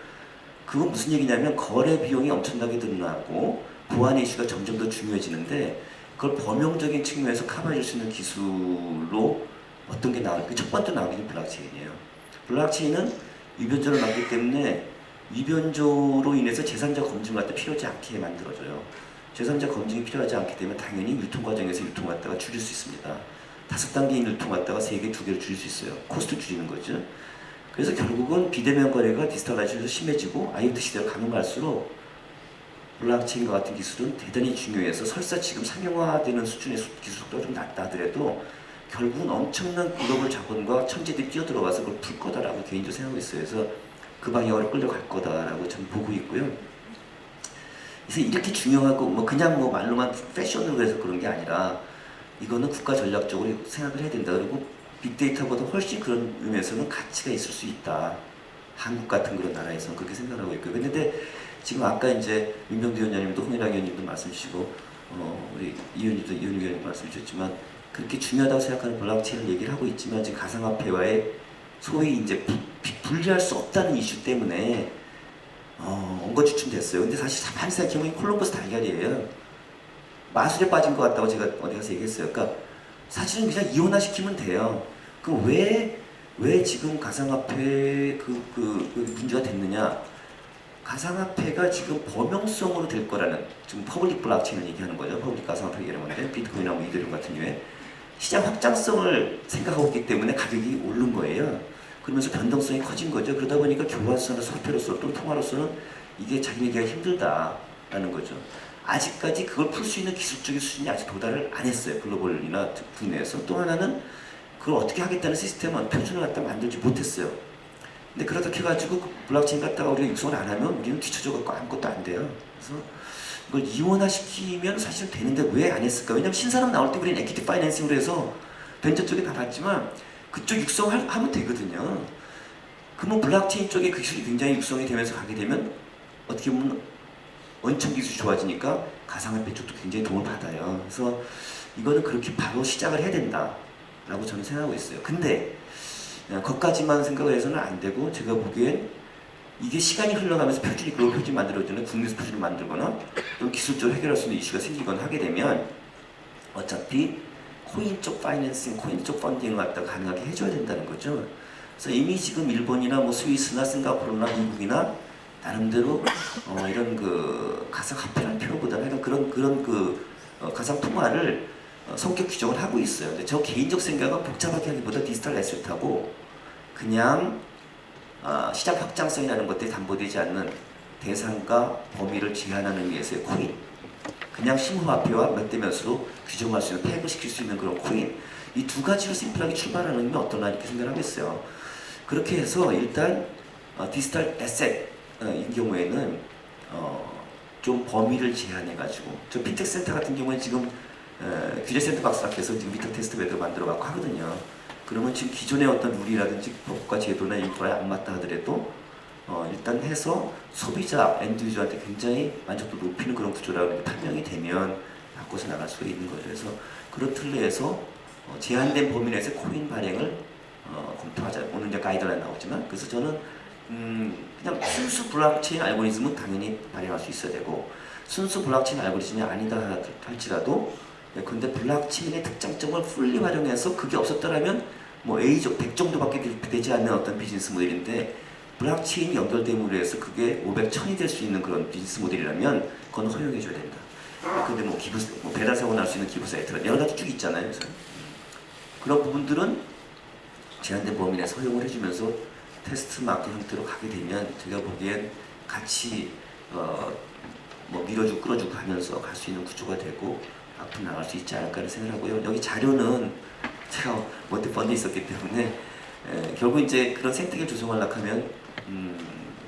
그건 무슨 얘기냐면 거래 비용이 엄청나게 늘어나고 보안 이슈가 점점 더 중요해지는데 그걸 범용적인 측면에서 커버해줄 수 있는 기술로 어떤 게 나올까? 첫 번째 나오는 게 블록체인이에요. 블록체인은 위변조를 막기 때문에 위변조로 인해서 제3자 검증을 갖다 필요하지 않게 만들어져요. 제3자 검증이 필요하지 않게 되면 당연히 유통 과정에서 유통 갖다가 줄일 수 있습니다. 5단계인 유통 갖다가 3개, 2개로 줄일 수 있어요. 코스트 줄이는 거죠. 그래서 결국은 비대면 거래가 디지털라이제이션에서 심해지고 IoT 시대로 가면 갈수록 블록체인과 같은 기술은 대단히 중요해서 설사 지금 상용화되는 수준의 기술 속도가 좀 낮다 하더라도 결국은 엄청난 글로벌 자본과 천재들이 뛰어들어와서 그걸 풀 거다라고 개인적으로 생각하고 있어요. 그래서 그 방향으로 끌려갈 거다라고 저는 보고 있고요. 그래서 이렇게 중요하고 뭐 그냥 뭐 말로만 패션으로 해서 그런 게 아니라 이거는 국가 전략적으로 생각을 해야 된다. 그리고 빅데이터보다 훨씬 그런 의미에서는 가치가 있을 수 있다. 한국 같은 그런 나라에서는 그렇게 생각하고 있고요. 그런데 지금 아까 이제 민병두 위원장님도 홍일학 의원님도 말씀 주시고 우리 이현희도 이현희 의원님 말씀 주셨지만 그렇게 중요하다고 생각하는 블록체인을 얘기를 하고 있지만 지금 가상화폐와의 소위 이제 분리할 수 없다는 이슈 때문에 엉거주춤됐어요. 근데 사실 가만히 생각해보면 콜럼버스 달걀이에요. 마술에 빠진 것 같다고 제가 어디 가서 얘기했어요. 그러니까 사실은 그냥 이원화시키면 돼요. 그럼 왜 지금 가상화폐 그 문제가 됐느냐? 가상화폐가 지금 범용성으로 될 거라는 지금 퍼블릭 블록체인을 얘기하는 거죠. 퍼블릭 가상화폐 얘기하는 건데 비트코인이나 뭐 이더리움 같은 류에 시장 확장성을 생각하고 있기 때문에 가격이 오른 거예요. 그러면서 변동성이 커진 거죠. 그러다 보니까 교환서나 화폐로서 또는 통화로서는 이게 자기네기가 힘들다라는 거죠. 아직까지 그걸 풀 수 있는 기술적인 수준이 아직 도달을 안 했어요. 글로벌이나 국내에서. 또 하나는 그걸 어떻게 하겠다는 시스템은 표준을 갖다 만들지 못했어요. 근데 그렇다 해가지고 그 블록체인 갖다가 우리가 육성을 안 하면 우리는 뒤쳐져갖고 아무것도 안 돼요. 그래서 이걸 이원화시키면 사실 되는데 왜 안 했을까? 왜냐면 신사람 나올 때 우리는 에퀴티 파이낸싱으로 해서 벤처 쪽에 다 봤지만 그쪽 육성하면 되거든요. 그러면 블록체인 쪽에 그 기술이 굉장히 육성이 되면서 가게 되면 어떻게 보면 원천 기술이 좋아지니까 가상화폐 쪽도 굉장히 도움을 받아요. 그래서 이거는 그렇게 바로 시작을 해야 된다라고 저는 생각하고 있어요. 근데 그것까지만 생각을 해서는 안 되고 제가 보기엔 이게 시간이 흘러가면서 표준이 글로벌 표준이 만들어지거나 국내에서 표준을 만들거나 또 기술적으로 해결할 수 있는 이슈가 생기거나 하게 되면 어차피 코인 쪽 파이낸싱, 코인 쪽 펀딩을 갖다가 가능하게 해줘야 된다는 거죠. 그래서 이미 지금 일본이나 뭐 스위스나 싱가포르나 미국이나 나름대로 이런 그 가상화폐라는 표현보다는 그런 그 가상 통화를 성격 규정을 하고 있어요. 근데 저 개인적 생각은 복잡하게 하기보다 디지털 에셋하고 그냥 시장 확장성이라는 것들이 담보되지 않는 대상과 범위를 제한하는 의미에서의 코인, 그냥 심화화폐와 몇 대 몇으로 규정할 수 있는, 폐획을 시킬 수 있는 그런 코인, 이 두 가지로 심플하게 출발하는 의미는 어떠나 이렇게 생각을 하겠어요. 그렇게 해서 일단 디지털 에셋인 경우에는 좀 범위를 제한해가지고, 저 핀텍 센터 같은 경우에 지금 규제센터 박사께서 지금 위탁 테스트 베드 만들어갖고 하거든요. 그러면 지금 기존의 어떤 룰이라든지 법과 제도나 인프라에 안 맞다 하더라도 일단 해서 소비자, 엔드유저한테 굉장히 만족도 높이는 그런 구조라고 판명이 되면 바꿔서 나갈 수가 있는 거죠. 그래서 그런 틀내에서 제한된 범위 내에서 코인 발행을 검토하자. 오늘 이제 가이드라인 나오지만, 그래서 저는 그냥 순수 블록체인 알고리즘은 당연히 발행할 수 있어야 되고, 순수 블록체인 알고리즘이 아니다 할지라도 근데 블록체인의 특장점을 풀리 활용해서 그게 없었더라면 뭐 A족 100 정도밖에 되지 않는 어떤 비즈니스 모델인데 블록체인이 연결됨으로 해서 그게 500, 1000이 될 수 있는 그런 비즈니스 모델이라면 그건 허용해줘야 된다. 근데 뭐 배달 사고 날 수 있는 기부 사이트가 여러 가지 쭉 있잖아요. 그래서 그런 부분들은 제한된 범위 내에서 허용을 해주면서 테스트 마켓 형태로 가게 되면 제가 보기엔 같이 뭐 밀어주고 끌어주고 하면서 갈 수 있는 구조가 되고 앞으로 나갈 수 있지 않을까 하는 생각을 하고요. 여기 자료는 제가 못해 펀드 있었기 때문에 결국 이제 그런 생태계를 조성하려고 하면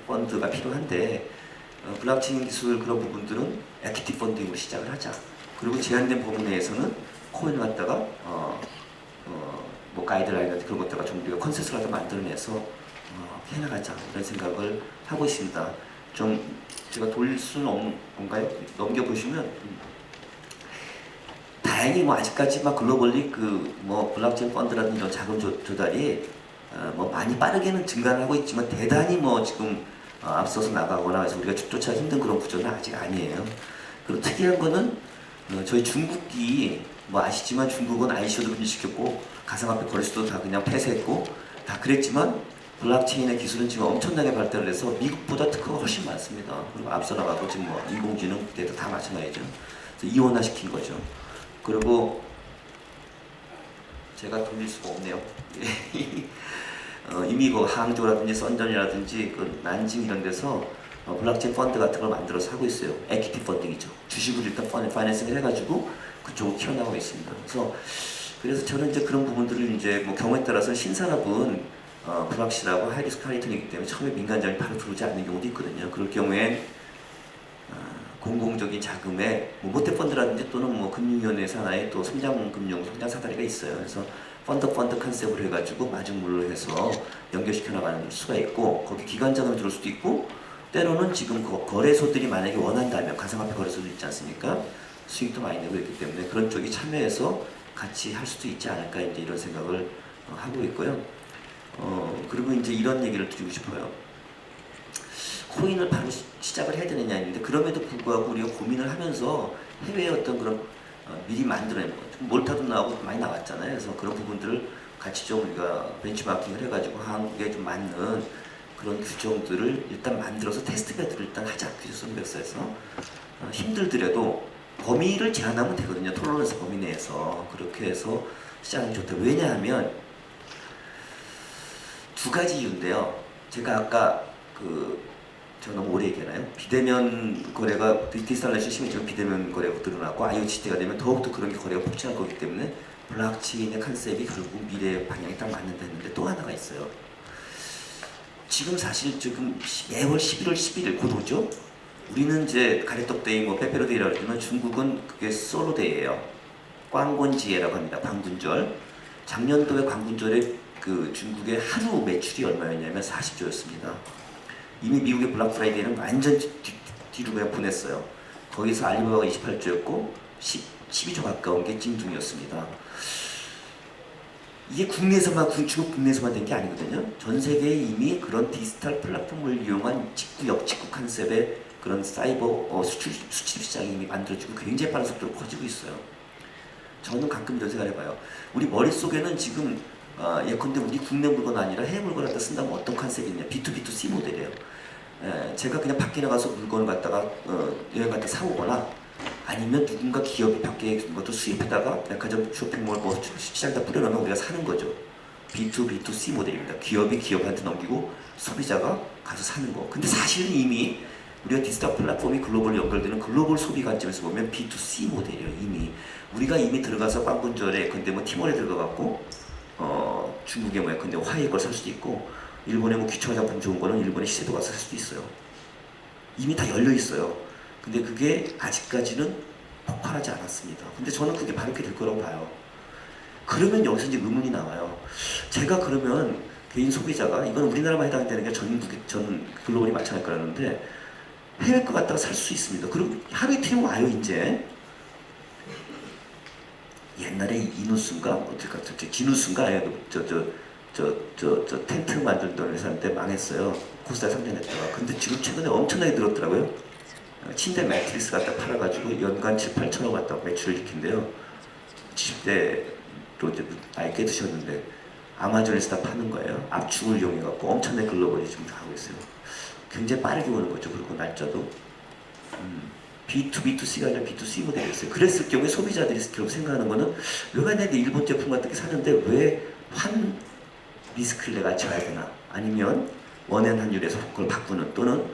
펀드가 필요한데 블록체인 기술 그런 부분들은 에퀴티 펀딩으로 시작을 하자. 그리고 제한된 범위 내에서는 코인을 갖다가 뭐 가이드라인 그런 것들과 좀 우리가 컨센서스를 갖다 만들어내서 해나가자 이런 생각을 하고 있습니다. 좀 제가 돌릴 수는 없는 건가요? 넘겨보시면 다행히 뭐 아직까지 막 글로벌리 그 뭐 블록체인 펀드라든지 이런 자금 조달이 뭐 많이 빠르게는 증가를 하고 있지만 대단히 뭐 지금 앞서서 나가거나 해서 우리가 쫓아가기 힘든 그런 구조는 아직 아니에요. 그리고 특이한 거는 저희 중국이 뭐 아시지만 중국은 ICO도 금지시켰고 가상화폐 거래소도 다 그냥 폐쇄했고 다 그랬지만 블록체인의 기술은 지금 엄청나게 발달을 해서 미국보다 특허가 훨씬 많습니다. 그리고 앞서 나가고 지금 뭐 인공지능 때도 다 마찬가지죠. 그래서 이원화시킨 거죠. 그리고 제가 돌릴 수가 없네요. 이미 그 항저우라든지 썬전이라든지 그 난징 이런 데서 블록체인 펀드 같은 걸 만들어서 하고 있어요. 에퀴티 펀딩이죠. 주식을 일단 파이낸싱을 해가지고 그쪽으로 키워나가고 있습니다. 그래서 저는 이제 그런 부분들을 이제 뭐 경우에 따라서 신산업은 불확실하고 하이리스크 하이턴이기 때문에 처음에 민간자금이 바로 들어오지 않는 경우도 있거든요. 그럴 경우엔 공공적인 자금에 뭐 모태펀드라든지 또는 뭐 금융위원회 산하에 또 성장금융, 성장사다리가 있어요. 그래서 펀드 컨셉으로 해가지고 마중물로 해서 연결시켜 나가는 수가 있고 거기 기관자금이 들어올 수도 있고 때로는 지금 그 거래소들이 만약에 원한다면 가상화폐 거래소들 있지 않습니까? 수익도 많이 내고 있기 때문에 그런 쪽이 참여해서 같이 할 수도 있지 않을까 이제 이런 생각을 하고 있고요. 그리고 이제 이런 얘기를 드리고 싶어요. 코인을 바로 시작을 해야 되느냐 했는데 그럼에도 불구하고 우리가 고민을 하면서 해외의 어떤 그런 미리 만들어낸 몰타도 나오고 많이 나왔잖아요. 그래서 그런 부분들을 같이 좀 우리가 벤치마킹을 해가지고 한국에 좀 맞는 그런 규정들을 일단 만들어서 테스트 베드를 일단 하자. 규제선백사에서 힘들더라도 범위를 제한하면 되거든요. 토론에서 범위 내에서 그렇게 해서 시작하는 게 좋다. 왜냐하면 두 가지 이유인데요. 제가 아까 저 너무 오래 얘기하나요? 비대면 거래가 디지털라이제이션이 심해지면 비대면 거래가 늘어나고 IoT 시대가 되면 더욱더 그런 게 거래가 폭증할 거기 때문에 블록체인의 컨셉이 결국 미래의 방향이 딱 맞는다 했는데 또 하나가 있어요. 지금 사실 지금 매월 11월 11일 곧 오죠. 우리는 이제 가래떡데이, 뭐 빼빼로데이라고 그러지만 중국은 그게 솔로데이예요. 광곤지에라고 합니다. 광군절. 작년도에 광군절에 그 중국의 하루 매출이 얼마였냐면 40조였습니다. 이미 미국의 블랙 프라이데이는 완전 뒤로 그냥 보냈어요. 거기서 알리바바가 28조였고 12조 가까운 게 찡둥이었습니다. 이게 국내에서만, 중국 국내에서만 된 게 아니거든요. 전 세계에 이미 그런 디지털 플랫폼을 이용한 직구 역직구 컨셉의 그런 사이버 수출 시장이 이미 만들어지고 굉장히 빠른 속도로 커지고 있어요. 저는 가끔 이런 생각을 해봐요. 우리 머릿속에는 지금 예컨대 우리 국내 물건 아니라 해외 물건 갖다 쓴다면 어떤 컨셉이 있냐. B2B2C 모델이에요. 제가 그냥 밖에 나가서 물건을 갖다가 여행 갔다 사오거나 아니면 누군가 기업이 밖에 것도 수입해다가 백화점 쇼핑몰 뭐 시장에다 뿌려놓으면 우리가 사는 거죠. B2B2C 모델입니다. 기업이 기업한테 넘기고 소비자가 가서 사는 거. 근데 사실은 이미 우리가 디지털 플랫폼이 글로벌 연결되는 글로벌 소비 관점에서 보면 B2C 모델이에요. 우리가 이미 들어가서 광군절에 근데 뭐 티몰에 들어가갖고 중국에 뭐 근데 화이의 걸 살 수도 있고 일본에 뭐 기초 화장품 좋은 거는 일본의 시세도 가서 살 수도 있어요. 이미 다 열려 있어요. 근데 그게 아직까지는 폭발하지 않았습니다. 근데 저는 그게 바로 이렇게 될 거라고 봐요. 그러면 여기서 이제 의문이 나와요. 제가 그러면 개인 소비자가 이건 우리나라만 해당되는 게 전 글로벌이 마찬가지일 거라는데 해외 거 갖다가 살 수 있습니다. 그리고 하루에 팀 와요 이제. 옛날에 이누스인가 어떨까 지누스인가 저 텐트 만들던 회사인데 망했어요. 코스닥 상장했다가. 근데 지금 최근에 엄청나게 늘었더라고요. 침대 매트리스 갖다 팔아가지고 연간 7, 8천억 갖다 매출을 일으킨대요. 70대로 이제 아예 깨드셨는데 아마존에서 다 파는 거예요. 압축을 이용해갖고 엄청나게 글로벌이 지금 하고 있어요. 굉장히 빠르게 오는 거죠. 그리고 날짜도 B2B2C가 아니라 B2C 모델이었어요. 그랬을 경우에 소비자들이 결국 생각하는 거는 왜 내가 일본 제품 같은 게 사는데 왜 환 리스크를 내가 져야 되나? 아니면 원엔 환율에서 그걸 바꾸는 또는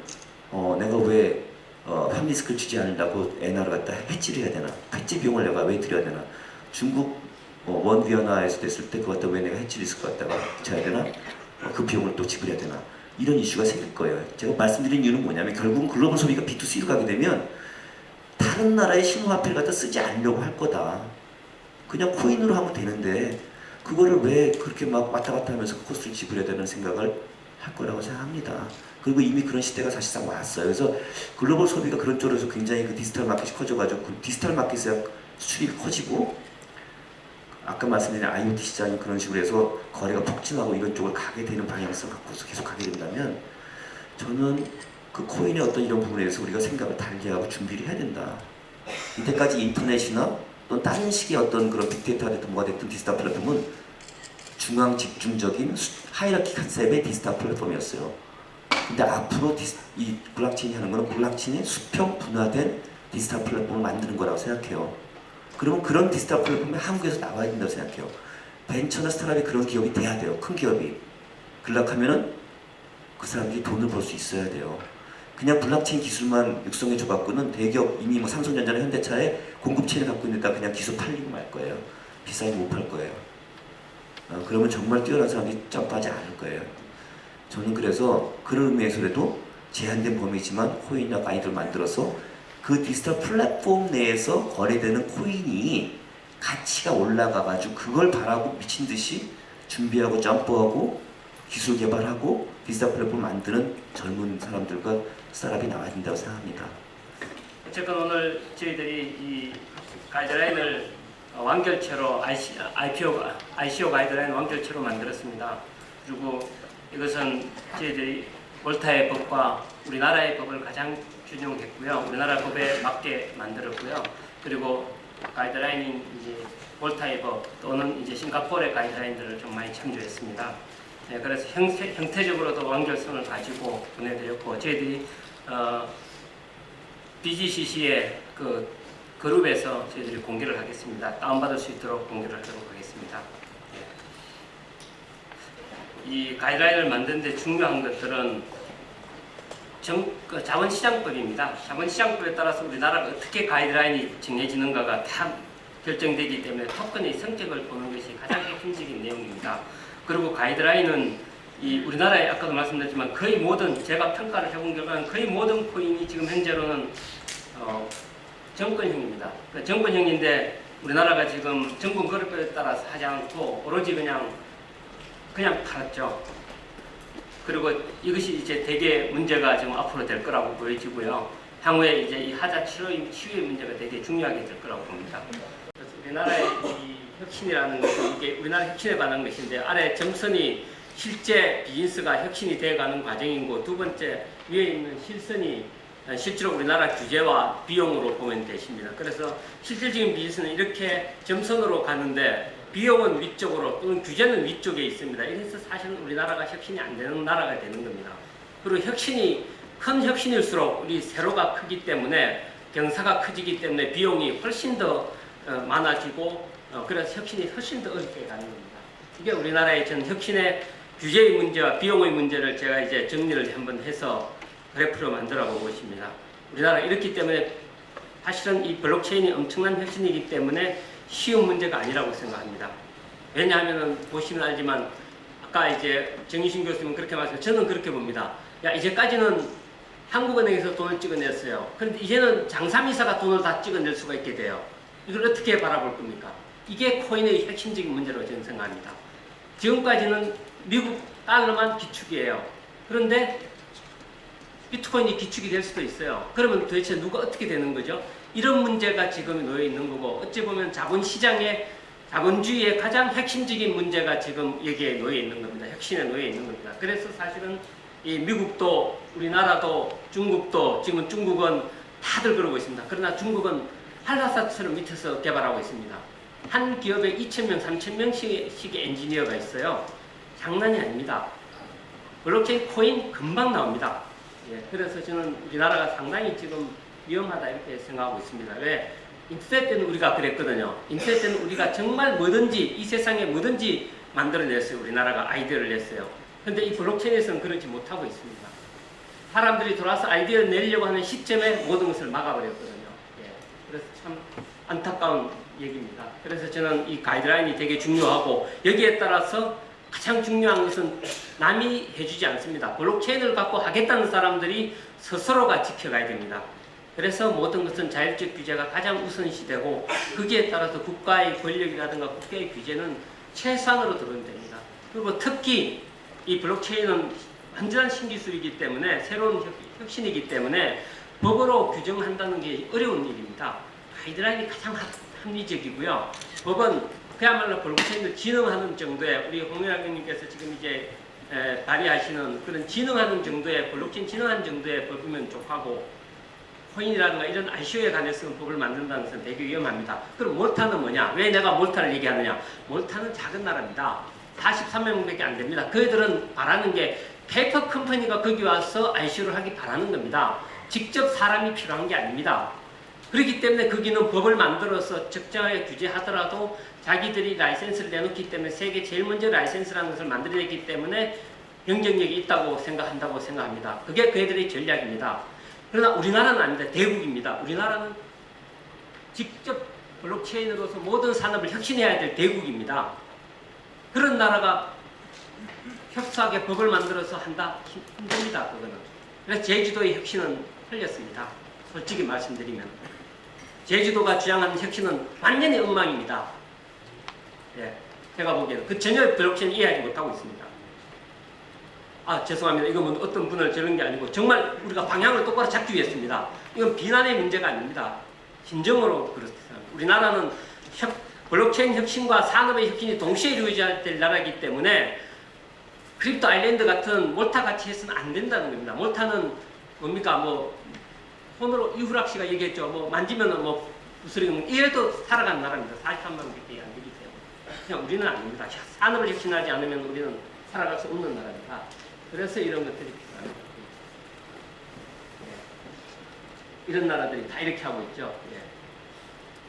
내가 왜 환 리스크를 주지 않으려고 엔화를 갖다 해지를 해야 되나? 해지 비용을 내가 왜 들여야 되나? 중국 원 위안화에서 됐을 때 그거 갖다 왜 내가 해지 리스크 갖다가 져야 되나? 그 비용을 또 지불해야 되나? 이런 이슈가 생길 거예요. 제가 말씀드린 이유는 뭐냐면 결국은 글로벌 소비가 B2C로 가게 되면 다른 나라의 신용화폐를 갖다 쓰지 않으려고 할 거다. 그냥 코인으로 하면 되는데 그거를 왜 그렇게 막 왔다 갔다 하면서 코스트를 지불해야 되는 생각을 할 거라고 생각합니다. 그리고 이미 그런 시대가 사실상 왔어요. 그래서 글로벌 소비가 그런 쪽으로서 굉장히 그 디지털 마켓이 커져가지고 그 디지털 마켓에서 수출이 커지고 아까 말씀드린 IoT 시장이 그런 식으로 해서 거래가 폭증하고 이런 쪽으로 가게 되는 방향성을 갖고서 계속 가게 된다면 저는 그 코인의 어떤 이런 부분에 대해서 우리가 생각을 달리하고 준비를 해야 된다. 이때까지 인터넷이나 또는 다른 식의 어떤 그런 빅데이터가 됐든 뭐가 됐든 디지털 플랫폼은 중앙 집중적인 하이라키 컨셉의 디지털 플랫폼이었어요. 근데 앞으로 이 블록체인이 하는 거는 블록체인의 수평 분화된 디지털 플랫폼을 만드는 거라고 생각해요. 그러면 그런 디지털 플랫폼이 한국에서 나와야 된다고 생각해요. 벤처나 스타트업이 그런 기업이 돼야 돼요. 큰 기업이. 그러려고 하면은 그 사람들이 돈을 벌 수 있어야 돼요. 그냥 블록체인 기술만 육성해 줘갖고는 대기업 이미 뭐 삼성전자나 현대차에 공급체를 갖고 있는데 그냥 기술 팔리고 말 거예요. 비싸게 못 팔 거예요. 그러면 정말 뛰어난 사람들이 점프하지 않을 거예요. 저는 그래서 그런 의미에서라도 제한된 범위지만 코인이나 마이드를 만들어서 그 디지털 플랫폼 내에서 거래되는 코인이 가치가 올라가가지고 그걸 바라고 미친 듯이 준비하고 점프하고 기술 개발하고 디지털 플랫폼 만드는 젊은 사람들과 스타트업이 나와야 된다고 생각합니다. 어쨌건 오늘 저희들이 이 가이드라인을 완결체로 ICO 가이드라인 완결체로 만들었습니다. 그리고 이것은 저희들이 몰타의 법과 우리나라의 법을 가장 준용했고요. 우리나라 법에 맞게 만들었고요. 그리고 가이드라인인 이제 몰타의 법 또는 이제 싱가포르의 가이드라인들을 좀 많이 참조했습니다. 네, 그래서 형태적으로도 완결성을 가지고 보내드렸고 저희들이 BGCC의 그 그룹에서 저희들이 공개를 하겠습니다. 다운받을 수 있도록 공개를 하도록 하겠습니다. 네. 이 가이드라인을 만드는 데 중요한 것들은 자본시장법입니다. 자본시장법에 따라서 우리나라가 어떻게 가이드라인이 정해지는가가 다 결정되기 때문에 토큰의 성격을 보는 것이 가장 핵심적인 내용입니다. 그리고 가이드라인은 이 우리나라에 아까도 말씀드렸지만 거의 모든 제가 평가를 해본 결과는 거의 모든 코인이 지금 현재로는 정권형입니다. 그러니까 정권형인데 우리나라가 지금 정권 그룹에 따라서 하지 않고 오로지 그냥 팔았죠. 그리고 이것이 이제 되게 문제가 지금 앞으로 될 거라고 보여지고요. 향후에 이제 이 하자 치유의 문제가 되게 중요하게 될 거라고 봅니다. 그래서 우리나라의 이 혁신이라는 것은 이게 우리나라 혁신에 관한 것인데 아래 점선이 실제 비즈니스가 혁신이 되어가는 과정이고 두 번째 위에 있는 실선이 실제로 우리나라 규제와 비용으로 보면 되십니다. 그래서 실질적인 비즈니스는 이렇게 점선으로 가는데 비용은 위쪽으로 또는 규제는 위쪽에 있습니다. 이래서 사실은 우리나라가 혁신이 안 되는 나라가 되는 겁니다. 그리고 큰 혁신일수록 우리 세로가 크기 때문에 경사가 커지기 때문에 비용이 훨씬 더 많아지고 그래서 혁신이 훨씬 더 어렵게 가는 겁니다. 이게 우리나라의 전 혁신의 규제의 문제와 비용의 문제를 제가 이제 정리를 한번 해서 그래프로 만들어 보고 있습니다. 우리나라가 이렇기 때문에 사실은 이 블록체인이 엄청난 혁신이기 때문에 쉬운 문제가 아니라고 생각합니다. 왜냐하면 보시면 알지만 아까 이제 정유신 교수님은 그렇게 말씀하셨어요. 저는 그렇게 봅니다. 야 이제까지는 한국은행에서 돈을 찍어냈어요. 그런데 이제는 장사미사가 돈을 다 찍어낼 수가 있게 돼요. 이걸 어떻게 바라볼 겁니까? 이게 코인의 핵심적인 문제로 저는 생각합니다. 지금까지는 미국 달러만 기축이에요. 그런데 비트코인이 기축이 될 수도 있어요. 그러면 도대체 누가 어떻게 되는 거죠? 이런 문제가 지금 놓여 있는 거고 어찌 보면 자본시장의 자본주의의 가장 핵심적인 문제가 지금 여기에 놓여 있는 겁니다. 혁신에 놓여 있는 겁니다. 그래서 사실은 이 미국도 우리나라도 중국도 지금 중국은 다들 그러고 있습니다. 그러나 중국은 한라사처럼 밑에서 개발하고 있습니다. 한 기업에 2,000명, 3,000명씩의 엔지니어가 있어요. 장난이 아닙니다. 블록체인 코인 금방 나옵니다. 예, 그래서 저는 우리나라가 상당히 지금 위험하다 이렇게 생각하고 있습니다. 왜? 인터넷 때는 우리가 그랬거든요. 인터넷 때는 우리가 정말 뭐든지 이 세상에 뭐든지 만들어냈어요. 우리나라가 아이디어를 냈어요. 그런데 이 블록체인에서는 그러지 못하고 있습니다. 사람들이 돌아서 아이디어를 내려고 하는 시점에 모든 것을 막아버렸거든요. 예, 그래서 참 안타까운 얘기입니다. 그래서 저는 이 가이드라인이 되게 중요하고 여기에 따라서 가장 중요한 것은 남이 해주지 않습니다. 블록체인을 갖고 하겠다는 사람들이 스스로가 지켜가야 됩니다. 그래서 모든 것은 자율적 규제가 가장 우선시되고 거기에 따라서 국가의 권력이라든가 국가의 규제는 최소한으로 들어오면 됩니다. 그리고 특히 이 블록체인은 완전한 신기술이기 때문에 새로운 혁신이기 때문에 법으로 규정한다는 게 어려운 일입니다. 가이드라인이 가장 합리적이고요. 법은 그야말로 블록체인을 진흥하는 정도의 우리 홍윤아 교수님께서 지금 이제 발의하시는 그런 진흥하는 정도의 블록체인 진흥하는 정도의 법이면 좋하고 코인이라든가 이런 ICO에 관해서는 법을 만든다는 것은 되게 위험합니다. 그럼 몰타는 뭐냐? 왜 내가 몰타를 얘기하느냐? 몰타는 작은 나라입니다. 43명밖에 안 됩니다. 그들은 바라는 게 페이퍼 컴퍼니가 거기 와서 ICO를 하기 바라는 겁니다. 직접 사람이 필요한 게 아닙니다. 그렇기 때문에 거기는 법을 만들어서 적정하게 규제하더라도 자기들이 라이센스를 내놓기 때문에 세계 제일 먼저 라이센스라는 것을 만들어냈기 때문에 경쟁력이 있다고 생각한다고 생각합니다. 그게 그들의 전략입니다. 그러나 우리나라는 아닙니다. 대국입니다. 우리나라는 직접 블록체인으로서 모든 산업을 혁신해야 될 대국입니다. 그런 나라가 협소하게 법을 만들어서 한다? 힘듭니다. 그거는. 그래서 제주도의 혁신은 틀렸습니다. 솔직히 말씀드리면. 제주도가 주장하는 혁신은 완전히 엉망입니다. 예, 제가 보기에는 그 전혀 블록체인 이해하지 못하고 있습니다. 아 죄송합니다. 이건 뭐 어떤 분을 저런 게 아니고 정말 우리가 방향을 똑바로 잡기 위해서입니다. 이건 비난의 문제가 아닙니다. 진정으로 그렇습니다. 우리나라는 블록체인 혁신과 산업의 혁신이 동시에 이루어져야 될 나라이기 때문에 크립토 아일랜드 같은 몰타 같이 해서는 안 된다는 겁니다. 몰타는 뭡니까? 뭐 손으로 이후락 씨가 얘기했죠. 뭐 만지면은 뭐 부스러기면 이래도 살아가는 나라입니다. 43만 밖에 안 되기 때문에. 그냥 우리는 아닙니다. 산업을 혁신하지 않으면 우리는 살아갈 수 없는 나라입니다. 그래서 이런 것들이 필요합니다. 예. 이런 나라들이 다 이렇게 하고 있죠. 예.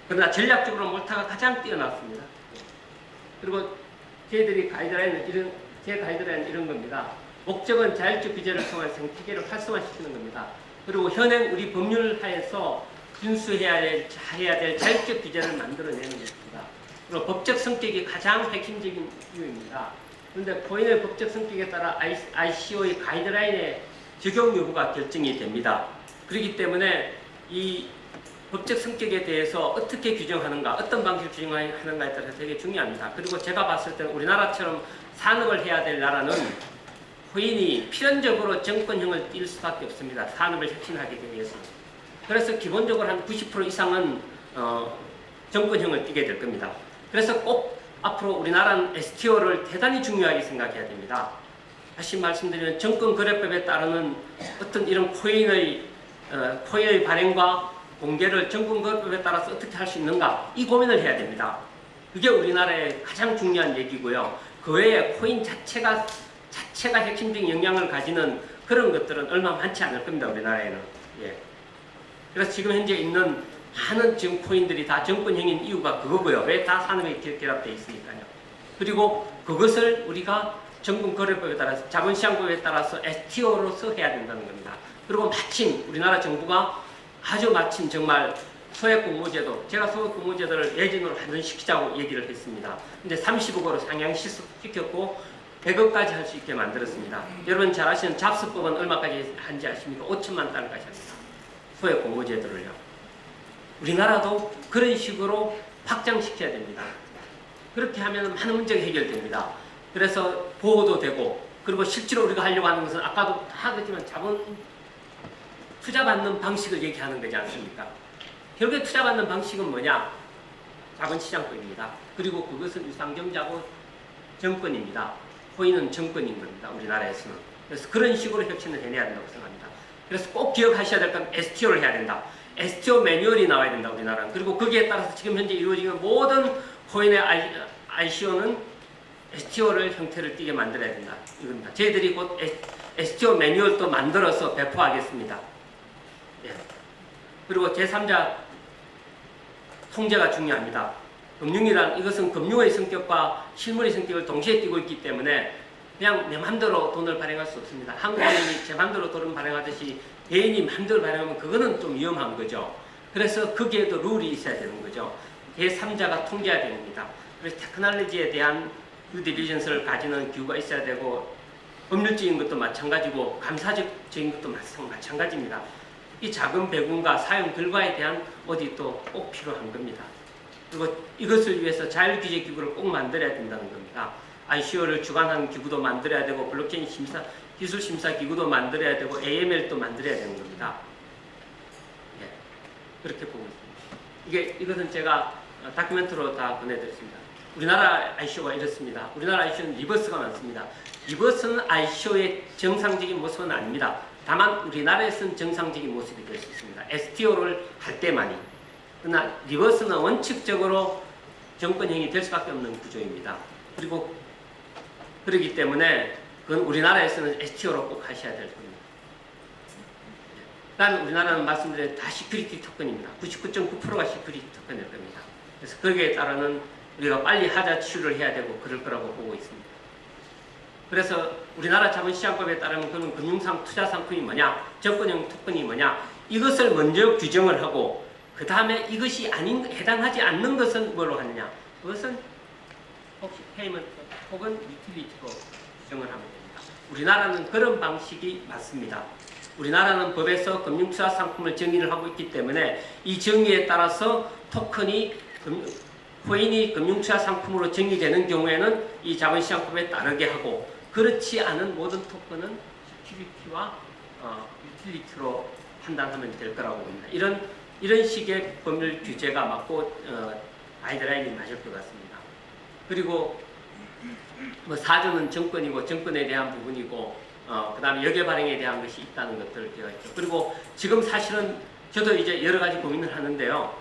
그러나 전략적으로 몰타가 가장 뛰어났습니다. 예. 그리고 저희들이 가이드라인은 제 가이드라인은 이런 겁니다. 목적은 자율적 규제를 통한 생태계를 활성화시키는 겁니다. 그리고 현행 우리 법률 하에서 준수해야 될 자율적 규제를 만들어내는 것입니다. 그리고 법적 성격이 가장 핵심적인 이유입니다. 그런데 포인의 법적 성격에 따라 ICO의 가이드라인의 적용 여부가 결정이 됩니다. 그렇기 때문에 이 법적 성격에 대해서 어떻게 규정하는가, 어떤 방식으로 규정하는가에 따라서 되게 중요합니다. 그리고 제가 봤을 때는 우리나라처럼 산업을 해야 될 나라는 포인이 필연적으로 정권형을 띌 수밖에 없습니다. 산업을 혁신하기 위해서. 그래서 기본적으로 한 90% 이상은 정권형을 띠게 될 겁니다. 그래서 꼭 앞으로 우리나라는 STO를 대단히 중요하게 생각해야 됩니다. 다시 말씀드리면 정권거래법에 따르는 어떤 이런 코인의 발행과 공개를 정권거래법에 따라서 어떻게 할 수 있는가, 이 고민을 해야 됩니다. 그게 우리나라의 가장 중요한 얘기고요. 그 외에 코인 자체가 핵심적인 영향을 가지는 그런 것들은 얼마 많지 않을 겁니다. 우리나라에는. 예. 그래서 지금 현재 있는 많은 지금 코인들이 다 정권형인 이유가 그거고요. 왜 다 산업에 결합되어 있으니까요. 그리고 그것을 우리가 정권거래법에 따라서, 자본시장법에 따라서 STO로서 해야 된다는 겁니다. 그리고 마침 우리나라 정부가 아주 마침 정말 소액공모제도, 제가 소액공모제도를 예진으로 환전시키자고 얘기를 했습니다. 근데 30억으로 상향시켰고 100억까지 할 수 있게 만들었습니다. 여러분 잘 아시는 잡스법은 얼마까지 한지 아십니까? 5천만 달러까지 합니다. 소액공모제도를요. 우리나라도 그런 식으로 확장시켜야 됩니다. 그렇게 하면 많은 문제가 해결됩니다. 그래서 보호도 되고, 그리고 실제로 우리가 하려고 하는 것은 아까도 다 그랬지만 자본 투자받는 방식을 얘기하는 거지 않습니까? 결국에 투자받는 방식은 뭐냐? 자본시장법입니다. 그리고 그것은 유상증자고 정권입니다. 코인은 정권인 겁니다. 우리나라에서는. 그래서 그런 식으로 혁신을 해내야 된다고 생각합니다. 그래서 꼭 기억하셔야 될 건 STO를 해야 된다. STO 매뉴얼이 나와야 된다. 우리나라는. 그리고 거기에 따라서 지금 현재 이루어지는 모든 코인의 ICO는 STO를 형태를 띠게 만들어야 된다. 이겁니다. 저희들이 곧 STO 매뉴얼도 만들어서 배포하겠습니다. 예. 그리고 제3자 통제가 중요합니다. 금융이란 이것은 금융의 성격과 실물의 성격을 동시에 띠고 있기 때문에 그냥 내 마음대로 돈을 발행할 수 없습니다. 한국인이 제 마음대로 돈을 발행하듯이 개인이 마음대로 발행하면 그거는 좀 위험한 거죠. 그래서 거기에도 룰이 있어야 되는 거죠. 제3자가 통제해야 됩니다. 그래서 테크놀로지에 대한 듀딜리전스를 가지는 기구가 있어야 되고, 법률적인 것도 마찬가지고 감사적인 것도 마찬가지입니다. 이 작은 배분과 사용 결과에 대한 어디도 꼭 필요한 겁니다. 그리고 이것을 위해서 자율규제기구를 꼭 만들어야 된다는 겁니다. ICO를 주관하는 기구도 만들어야 되고, 블록체인 기술심사기구도 만들어야 되고, AML도 만들어야 되는 겁니다. 예, 그렇게 보고 있습니다. 이것은 제가 다큐멘터리로 다 보내드렸습니다. 우리나라 ICO가 이렇습니다. 우리나라 ICO는 리버스가 많습니다. 리버스는 ICO의 정상적인 모습은 아닙니다. 다만 우리나라에서는 정상적인 모습이 될 수 있습니다. STO를 할 때만이. 그러나 리버스는 원칙적으로 정권형이 될 수밖에 없는 구조입니다. 그리고 그렇기 때문에 그건 우리나라에서는 STO로 꼭 하셔야 될 겁니다. 그다음에 우리나라는 말씀드린 다 시큐리티 토큰입니다. 99.9%가 시큐리티 토큰일 겁니다. 그래서 거기에 따르는 우리가 빨리 하자 치유를 해야 되고 그럴 거라고 보고 있습니다. 그래서 우리나라 자본시장법에 따르면 그는 금융상 투자 상품이 뭐냐, 정권형 토큰이 뭐냐, 이것을 먼저 규정을 하고 그 다음에 이것이 해당하지 않는 것은 뭐로 하느냐, 그것은 혹시 페이먼트 혹은 유틸리티로 규정을 하면 됩니다. 우리나라는 그런 방식이 맞습니다. 우리나라는 법에서 금융투자 상품을 정의를 하고 있기 때문에 이 정의에 따라서 코인이 금융투자 상품으로 정의되는 경우에는 이 자본시장법에 따르게 하고, 그렇지 않은 모든 토큰은 시큐리티와 유틸리티로 판단하면 될 거라고 봅니다. 이런 식의 법률 규제가 맞고 가이드라인이 맞을 것 같습니다. 그리고 뭐 사전은 정권이고 정권에 대한 부분이고 그 다음에 역외 발행에 대한 것이 있다는 것들을 되어 있죠. 그리고 지금 사실은 저도 이제 여러 가지 고민을 하는데요.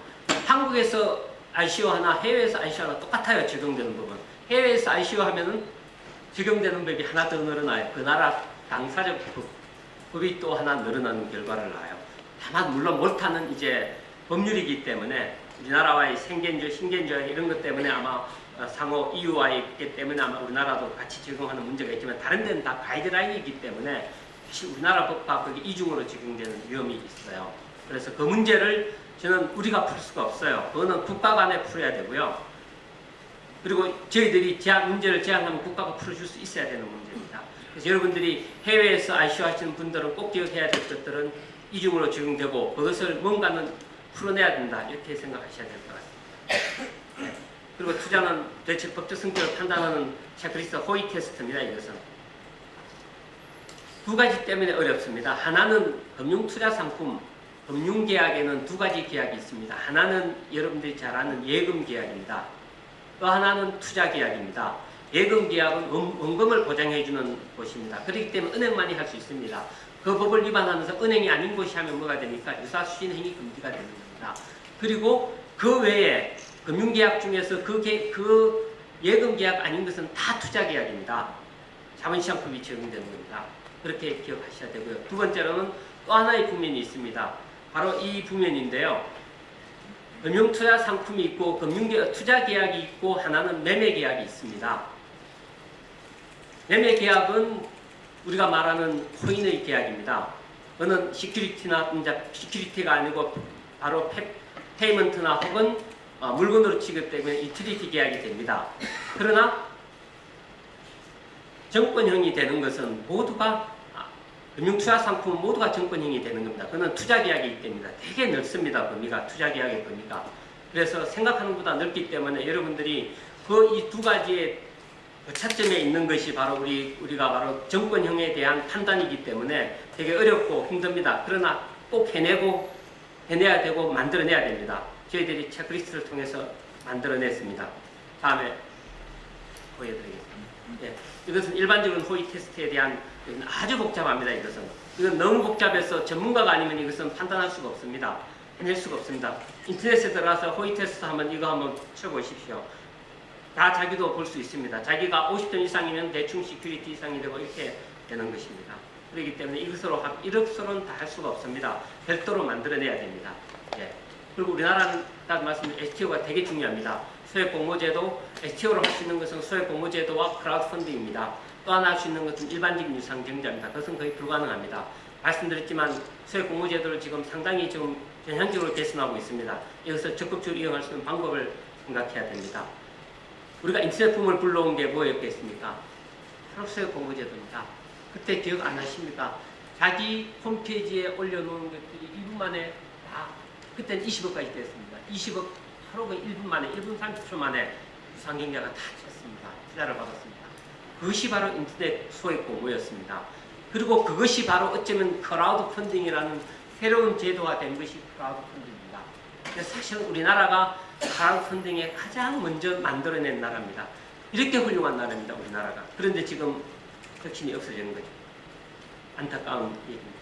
한국에서 ICO 하나, 해외에서 ICO 하나 똑같아요. 적용되는 부분. 해외에서 ICO 하면은 적용되는 법이 하나 더 늘어나요. 그 나라 당사적 법이 또 하나 늘어나는 결과를 낳아요. 다만 물론 못하는 이제 법률이기 때문에 우리나라와의 생견죄, 신견죄 이런 것 때문에 아마 상호 EU와 있기 때문에 아마 우리나라도 같이 적용하는 문제가 있지만 다른 데는 다 가이드라인이기 때문에 사실 우리나라 법과 그게 이중으로 적용되는 위험이 있어요. 그래서 그 문제를 저는 우리가 풀 수가 없어요. 그거는 국가 간에 풀어야 되고요. 그리고 저희들이 문제를 제안하면 국가가 풀어줄 수 있어야 되는 문제입니다. 그래서 여러분들이 해외에서 ICO 하시는 분들은 꼭 기억해야 될 것들은 이중으로 적용되고 그것을 뭔가는 풀어내야 된다 이렇게 생각하셔야 될 것 같습니다. 네. 그리고 투자는 대체 법적 성격을 판단하는 체크리스트 호의 테스트입니다. 이것은 두 가지 때문에 어렵습니다. 하나는 금융투자상품, 금융계약에는 두 가지 계약이 있습니다. 하나는 여러분들이 잘 아는 예금계약입니다. 또 하나는 투자계약입니다. 예금계약은 원금을 보장해주는 곳입니다. 그렇기 때문에 은행만이 할 수 있습니다. 그 법을 위반하면서 은행이 아닌 곳이 하면 뭐가 됩니까? 유사수신행위 금지가 되는 겁니다. 그리고 그 외에 금융계약 중에서 그 예금계약 아닌 것은 다 투자계약입니다. 자본시장법이 적용되는 겁니다. 그렇게 기억하셔야 되고요. 두 번째로는 또 하나의 부면이 있습니다. 바로 이 부면인데요. 금융투자 상품이 있고 투자계약이 있고 하나는 매매계약이 있습니다. 매매계약은 우리가 말하는 코인의 계약입니다. 그거는 시큐리티가 아니고 바로 페이먼트나 혹은 물건으로 취급되면 유틸리티 계약이 됩니다. 그러나 정권형이 되는 것은 모두가 금융투자 상품은 모두가 정권형이 되는 겁니다. 그거는 투자계약이기 때문에 되게 넓습니다. 범위가 투자계약의 범위가. 그래서 생각하는 것보다 넓기 때문에 여러분들이 그 이 두 가지의 차점에 있는 것이 바로 우리가 바로 정권형에 대한 판단이기 때문에 되게 어렵고 힘듭니다. 그러나 꼭 해내야 되고 만들어내야 됩니다. 저희들이 체크리스트를 통해서 만들어냈습니다. 다음에 보여드리겠습니다. 네, 이것은 일반적인 호의 테스트에 대한 아주 복잡합니다. 이건 너무 복잡해서 전문가가 아니면 이것은 판단할 수가 없습니다. 해낼 수가 없습니다. 인터넷에 들어가서 호의 테스트 이거 한번 쳐보십시오. 다 자기도 볼 수 있습니다. 자기가 50점 이상이면 대충 시큐리티 이상이 되고 이렇게 되는 것입니다. 그렇기 때문에 이것으로는 다 할 수가 없습니다. 별도로 만들어내야 됩니다. 예. 그리고 우리나라는 아까 말씀드린 STO가 되게 중요합니다. 소액공모제도, STO로 할 수 있는 것은 소액공모제도와 크라우드 펀딩입니다. 또 하나 할 수 있는 것은 일반적인 유상증자입니다. 그것은 거의 불가능합니다. 말씀드렸지만 소액공모제도를 지금 상당히 전향적으로 개선하고 있습니다. 이것을 적극적으로 이용할 수 있는 방법을 생각해야 됩니다. 우리가 인터넷 붐을 불러온 게 뭐였겠습니까? 바로 소액공모제도입니다. 그때 기억 안 하십니까? 자기 홈페이지에 올려놓은 것들이 1분 만에 그때는 20억까지 됐습니다. 20억 하루 1분 만에, 1분 30초 만에 유상증자가 다 쳤습니다. 투자를 받았습니다. 그것이 바로 인터넷 소액공모였습니다. 그리고 그것이 바로 어쩌면 크라우드 펀딩이라는 새로운 제도가 된 것이 크라우드 펀딩입니다. 사실은 우리나라가 크라우드 펀딩에 가장 먼저 만들어낸 나라입니다. 이렇게 훌륭한 나라입니다. 우리나라가. 그런데 지금 혁신이 없어지는 거죠. 안타까운 얘기입니다.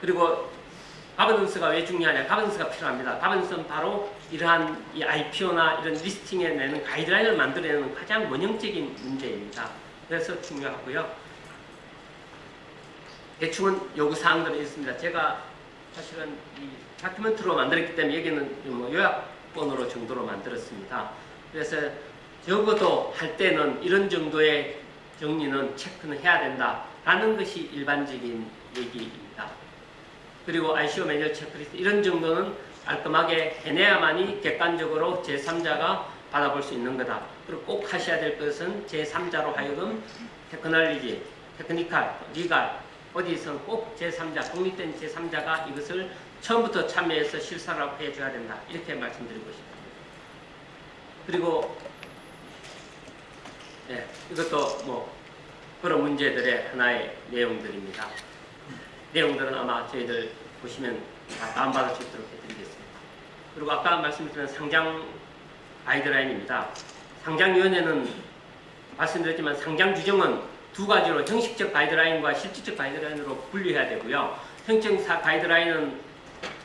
그리고 가버넌스가 왜 중요하냐? 가버넌스가 필요합니다. 가버넌스는 바로 이러한 이 IPO나 이런 리스팅에 내는 가이드라인을 만들어내는 가장 원형적인 문제입니다. 그래서 중요하고요. 대충은 요구사항들이 있습니다. 제가 사실은 이 다큐멘트로 만들었기 때문에 여기는 뭐 요약본으로 정도로 만들었습니다. 그래서 적어도 할 때는 이런 정도의 정리는 체크는 해야 된다라는 것이 일반적인 얘기입니다. 그리고 ICO 매뉴얼 체크리스트 이런 정도는 깔끔하게 해내야만이 객관적으로 제3자가 받아볼 수 있는 거다. 그리고 꼭 하셔야 될 것은 제3자로 하여금 테크놀리지, 테크니컬, 리갈 어디서는 꼭 제3자, 독립된 제3자가 이것을 처음부터 참여해서 실사를 해줘야 된다. 이렇게 말씀드리고 싶습니다. 그리고 이것도 뭐 그런 문제들의 하나의 내용들입니다. 내용들은 아마 저희들 보시면 다 다운받을 수 있도록 해드리겠습니다. 그리고 아까 말씀드린 상장 가이드라인입니다. 상장위원회는 말씀드렸지만 상장 규정은 두 가지로 형식적 가이드라인과 실질적 가이드라인으로 분류해야 되고요. 형식적 가이드라인은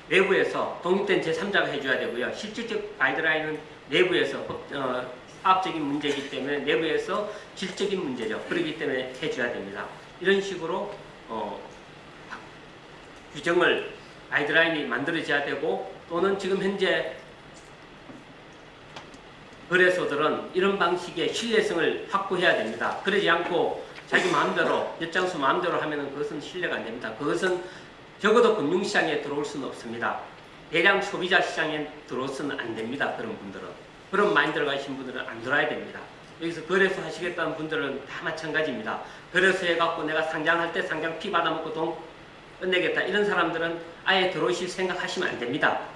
내부에서 독립된 제3자가 해줘야 되고요. 실질적 가이드라인은 내부에서 사업적인 문제이기 때문에 내부에서 질적인 문제죠. 그렇기 때문에 해줘야 됩니다. 이런 식으로 규정을 가이드라인이 만들어져야 되고 또는 지금 현재 거래소들은 이런 방식의 신뢰성을 확보해야 됩니다. 그러지 않고 자기 마음대로 엿장수 마음대로 하면 그것은 신뢰가 안 됩니다. 그것은 적어도 금융시장에 들어올 수는 없습니다. 대량 소비자 시장에 들어오서는 안 됩니다. 그런 분들은 그런 마인드를 가지신 분들은 안 들어와야 됩니다. 여기서 거래소 하시겠다는 분들은 다 마찬가지입니다. 거래소 해갖고 내가 상장할 때 상장 피 받아먹고 돈 끝내겠다 이런 사람들은 아예 들어오실 생각하시면 안 됩니다.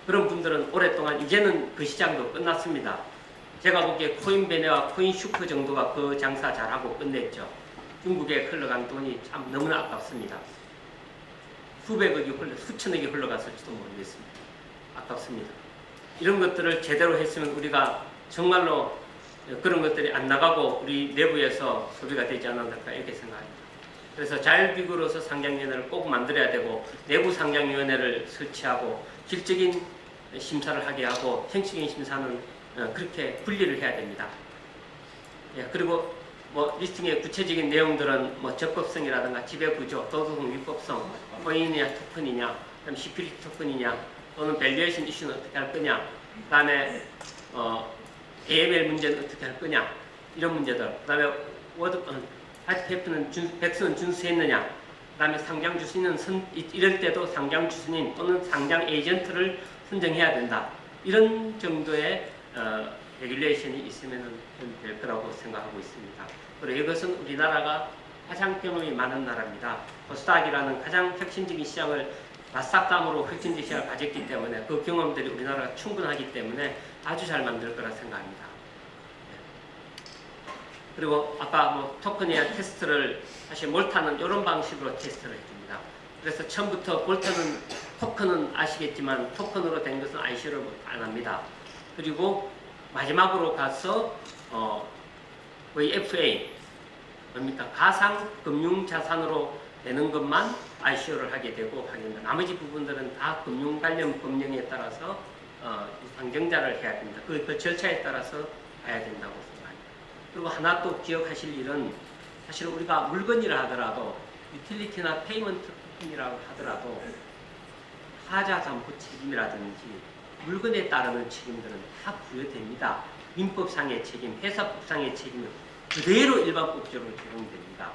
그런 분들은 오랫동안 이제는 그 시장도 끝났습니다. 제가 보기에 코인베네와 코인슈퍼 정도가 그 장사 잘하고 끝냈죠. 중국에 흘러간 돈이 참 너무나 아깝습니다. 수백억이 수천억이 흘러갔을지도 모르겠습니다. 아깝습니다. 이런 것들을 제대로 했으면 우리가 정말로 그런 것들이 안 나가고 우리 내부에서 소비가 되지 않았을까 이렇게 생각합니다. 그래서 자율비구로서 상장위원회를 꼭 만들어야 되고 내부 상장위원회를 설치하고 질적인 심사를 하게 하고 형식적인 심사는 그렇게 분리를 해야 됩니다. 예, 그리고 뭐 리스팅의 구체적인 내용들은 뭐 적법성이라든가 지배구조, 도덕성, 위법성, 코인이냐 토큰이냐, 그다음 시큐리티 토큰이냐, 또는 밸류에이션 이슈는 어떻게 할 거냐, 그다음에 AML 문제는 어떻게 할 거냐 이런 문제들, 그다음에 하이트페이프는 백수는 준수했느냐, 그다음에 상장 주수인은 이럴 때도 상장 주수인 또는 상장 에이전트를 선정해야 된다. 이런 정도의 레귤레이션이 있으면 될 거라고 생각하고 있습니다. 그리고 이것은 우리나라가 가장 경험이 많은 나라입니다. 코스닥이라는 가장 혁신적인 시장을 나스닥담으로 혁신적인 시장을 가졌기 때문에 그 경험들이 우리나라가 충분하기 때문에 아주 잘 만들 거라 생각합니다. 그리고 아까 뭐 토큰이나 테스트를 사실 몰타는 이런 방식으로 테스트를 해줍니다. 그래서 처음부터 토큰은 아시겠지만 토큰으로 된 것은 ICO를 안 합니다. 그리고 마지막으로 가서 VFA 뭡니까? 가상 금융 자산으로 되는 것만 ICO를 하게 되고 하겠습니다. 나머지 부분들은 다 금융 관련 법령에 따라서 상정자를 해야 됩니다. 그 절차에 따라서 가야 된다고 생각합니다. 그리고 하나 또 기억하실 일은 사실 우리가 물건이라 하더라도 유틸리티나 페이먼트 토큰이라고 하더라도 하자담보 책임이라든지 물건에 따르는 책임들은 다 부여됩니다. 민법상의 책임, 회사법상의 책임은 그대로 일반법적으로 적용됩니다.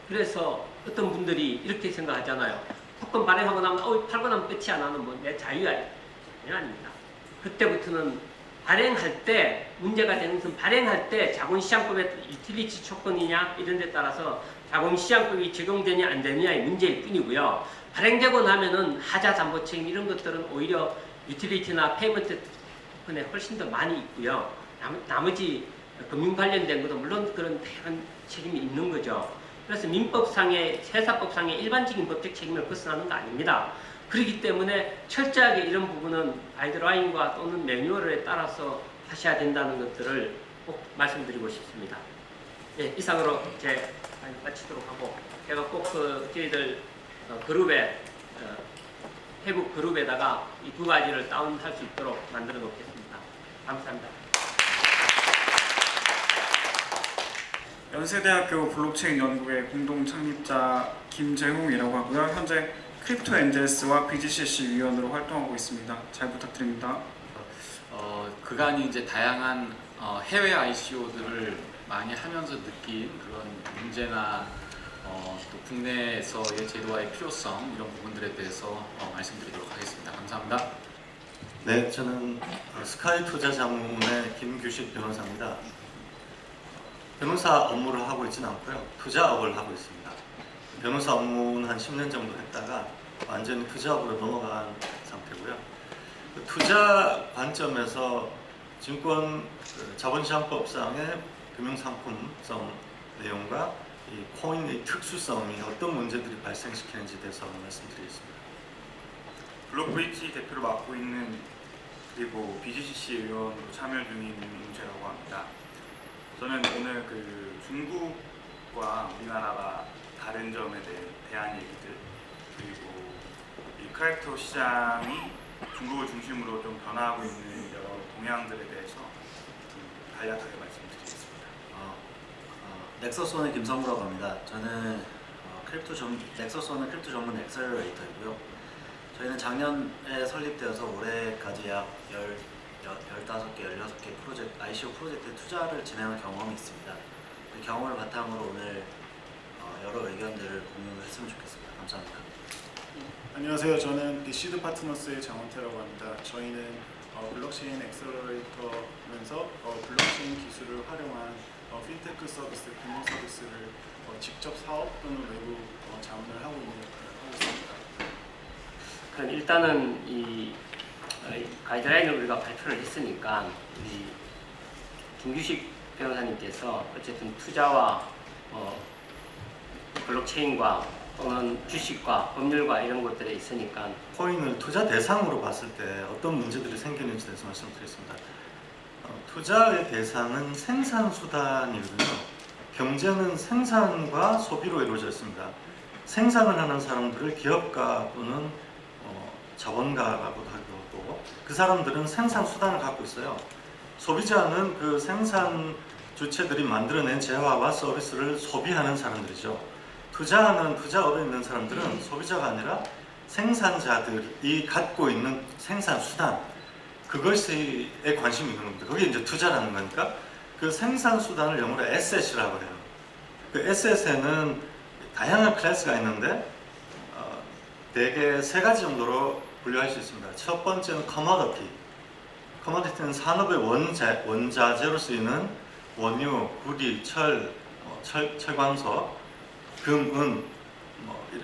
그래서 어떤 분들이 이렇게 생각하잖아요. 토큰 발행하고 나면 팔고 나면 끝이야. 나는 뭐 내 자유야. 아닙니다. 그때부터는 발행할 때 문제가 되는 것은 발행할 때 자본시장법의 유틸리티 조건이냐 이런 데 따라서 자본시장법이 적용되냐 안 되느냐의 문제일 뿐이고요. 발행되고 나면은 하자담보 책임 이런 것들은 오히려 유틸리티나 페이먼트 토큰에 훨씬 더 많이 있고요. 나머지 금융 관련된 것도 물론 그런 다양한 책임이 있는 거죠. 그래서 민법상의 회사법상의 일반적인 법적 책임을 벗어나는 거 아닙니다. 그렇기 때문에 철저하게 이런 부분은 가이드라인과 또는 매뉴얼에 따라서 하셔야 된다는 것들을 꼭 말씀드리고 싶습니다. 예, 이상으로 제 마치도록 하고 제가 꼭 저희들 그룹에 페북 그룹에다가 이 두 가지를 다운할 수 있도록 만들어 놓겠습니다. 감사합니다. 연세대학교 블록체인 연구회 공동 창립자 김재홍이라고 하고요. 현재 크립토 엔젤스와 BGCC 위원으로 활동하고 있습니다. 잘 부탁드립니다. 그간이 이제 다양한 해외 ICO들을 많이 하면서 느낀 그런 문제나 또 국내에서의 제도화의 필요성 이런 부분들에 대해서 말씀드리도록 하겠습니다. 감사합니다. 네, 저는 스카이투자자문의 김규식 변호사입니다. 변호사 업무를 하고 있지는 않고요. 투자업을 하고 있습니다. 변호사 업무는 한 10년 정도 했다가 완전히 투자업으로 넘어간 상태고요. 투자 관점에서 증권 자본시장법상의 금융상품성 내용과 이 코인의 특수성이 어떤 문제들이 발생시키는지에 대해서 말씀드리겠습니다. 블록브릿지 대표를 맡고 있는 그리고 BGCC 위원으로 참여 중인 문제라고 합니다. 저는 오늘 중국과 우리나라가 다른 점에 대한 얘기들 그리고 이 크립토 시장이 중국을 중심으로 좀 변화하고 있는 여러 동향들에 대해서 간략하게 말씀드리겠습니다. 넥서스원의 김성우라고 합니다. 저는 넥서스원은 크립토 전문 엑셀러레이터이고요. 저희는 작년에 설립되어서 올해까지 약 15개, 16개 프로젝트, ICO 프로젝트에 투자를 진행한 경험이 있습니다. 그 경험을 바탕으로 오늘 여러 의견들을 공유를 했으면 좋겠습니다. 감사합니다. 안녕하세요. 저는 비시드 파트너스의 장원태라고 합니다. 저희는 블록체인 엑셀러레이터면서 블록체인 기술을 활용한 핀테크 서비스, 금융 서비스를 직접 사업 또는 외부 자문을 하고 있습니다. 그럼 일단은 이 가이드라인을 우리가 발표를 했으니까 우리 김규식 변호사님께서 어쨌든 투자와 블록체인과 또는 주식과 법률과 이런 것들에 있으니까 코인을 투자 대상으로 봤을 때 어떤 문제들이 생기는지에 대해서 말씀드리겠습니다. 투자의 대상은 생산수단이거든요. 경제는 생산과 소비로 이루어져 있습니다. 생산을 하는 사람들을 기업가 또는 자본가라고도 하고 그 사람들은 생산수단을 갖고 있어요. 소비자는 그 생산 주체들이 만들어낸 재화와 서비스를 소비하는 사람들이죠. 투자하는 투자업에 있는 사람들은 소비자가 아니라 생산자들이 갖고 있는 생산수단, 그것에 관심이 있는 겁니다. 그게 이제 투자라는 거니까 그 생산수단을 영어로 에셋이라고 해요. 그 에셋에는 다양한 클래스가 있는데 대개 세 가지 정도로 분류할 수 있습니다. 첫 번째는 커머더티. 커머더티는 산업의 원자재로 쓰이는 원유, 구리, 철광석, 금, 은,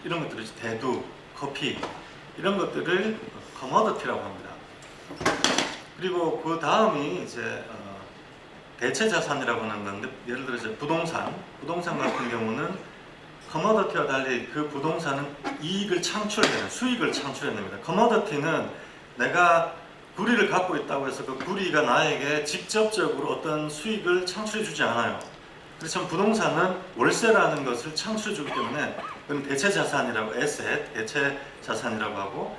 이런 것들이 대두, 커피 이런 것들을 커머더티라고 합니다. 그리고 그 다음이 이제 대체 자산이라고 하는 건데 예를 들어 이제 부동산 같은 경우는 커머더티와 달리 그 부동산은 이익을 창출해내는 수익을 창출해냅니다. 커머더티는 내가 구리를 갖고 있다고 해서 그 구리가 나에게 직접적으로 어떤 수익을 창출해주지 않아요. 그렇지만 부동산은 월세라는 것을 창출해주기 때문에 그건 대체 자산이라고 에셋, 대체 자산이라고 하고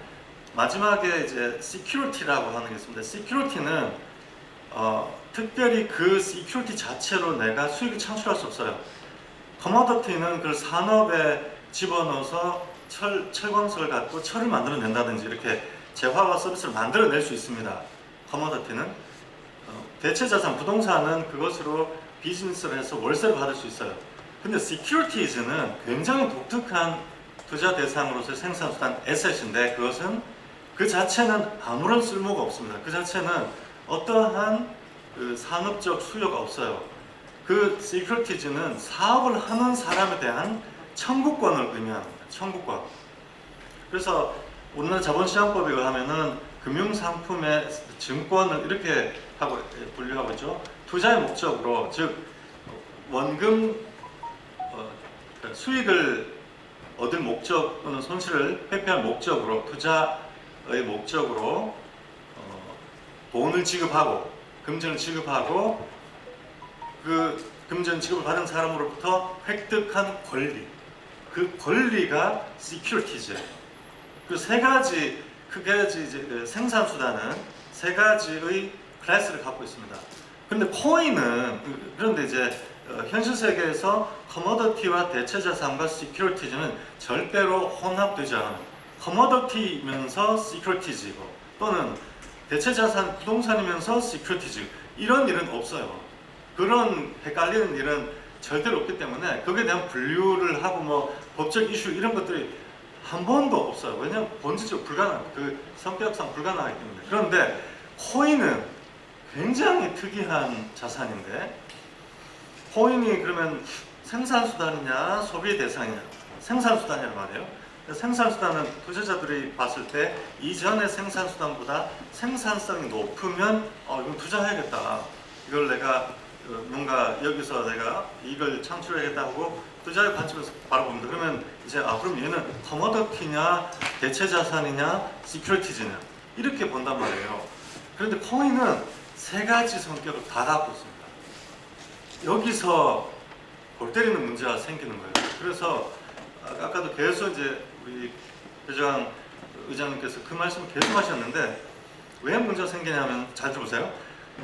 마지막에 이제 시큐리티라고 하는 게 있습니다. 시큐리티는 특별히 그 시큐리티 자체로 내가 수익을 창출할 수 없어요. 커머더티는 그 산업에 집어넣어서 철광석을 갖고 철을 만들어낸다든지 이렇게 재화와 서비스를 만들어낼 수 있습니다. 커머더티는 대체자산, 부동산은 그것으로 비즈니스를 해서 월세를 받을 수 있어요. 근데 시큐리티즈는 굉장히 독특한 투자 대상으로서의 생산수단 에셋인데 그것은 그 자체는 아무런 쓸모가 없습니다. 그 자체는 어떠한 그 산업적 수요가 없어요. 그 시큐리티즈는 사업을 하는 사람에 대한 청구권을 의미합니다. 청구권. 그래서 우리나라 자본시장법에 의하면은 금융상품의 증권을 이렇게 하고 분류하고 있죠. 투자의 목적으로, 즉 원금 수익을 얻을 목적 또는 손실을 회피할 목적으로 투자의 목적으로 돈을 지급하고 금전을 지급하고 그 금전 지급을 받은 사람으로부터 획득한 권리, 그 권리가 시큐리티즈예요. 그 세 가지 크게 이제 생산수단은 세 가지의 클래스를 갖고 있습니다. 그런데 코인은 그런데 이제 현실 세계에서 커머더티와 대체자산과 시큐리티즈는 절대로 혼합되지 않아요. 커머더티면서 시큐리티즈이고 또는 대체자산 부동산이면서 시큐리티즈 이런 일은 없어요. 그런 헷갈리는 일은 절대로 없기 때문에 거기에 대한 분류를 하고 뭐 법적 이슈 이런 것들이 한 번도 없어요. 왜냐하면 본질적으로 불가능합니다. 그 성격상 불가능하기 때문에. 그런데 코인은 굉장히 특이한 자산인데 코인이 그러면 생산수단이냐 소비 대상이냐 생산수단이란 말이에요. 생산수단은 투자자들이 봤을 때 이전의 생산수단보다 생산성이 높으면 이거 투자해야겠다. 이걸 내가 뭔가 여기서 내가 이걸 창출해야겠다 하고 투자의 관점에서 바라봅니다. 그러면 이제 그럼 얘는 커머더티냐 대체자산이냐 시큐리티즈냐 이렇게 본단 말이에요. 그런데 코인은 세 가지 성격을 다 갖고 있습니다. 여기서 골 때리는 문제가 생기는 거예요. 그래서 아까도 계속 이제 우리 배정환 의장님께서 그 말씀을 계속 하셨는데 왜 문제가 생기냐면 잘 들어보세요.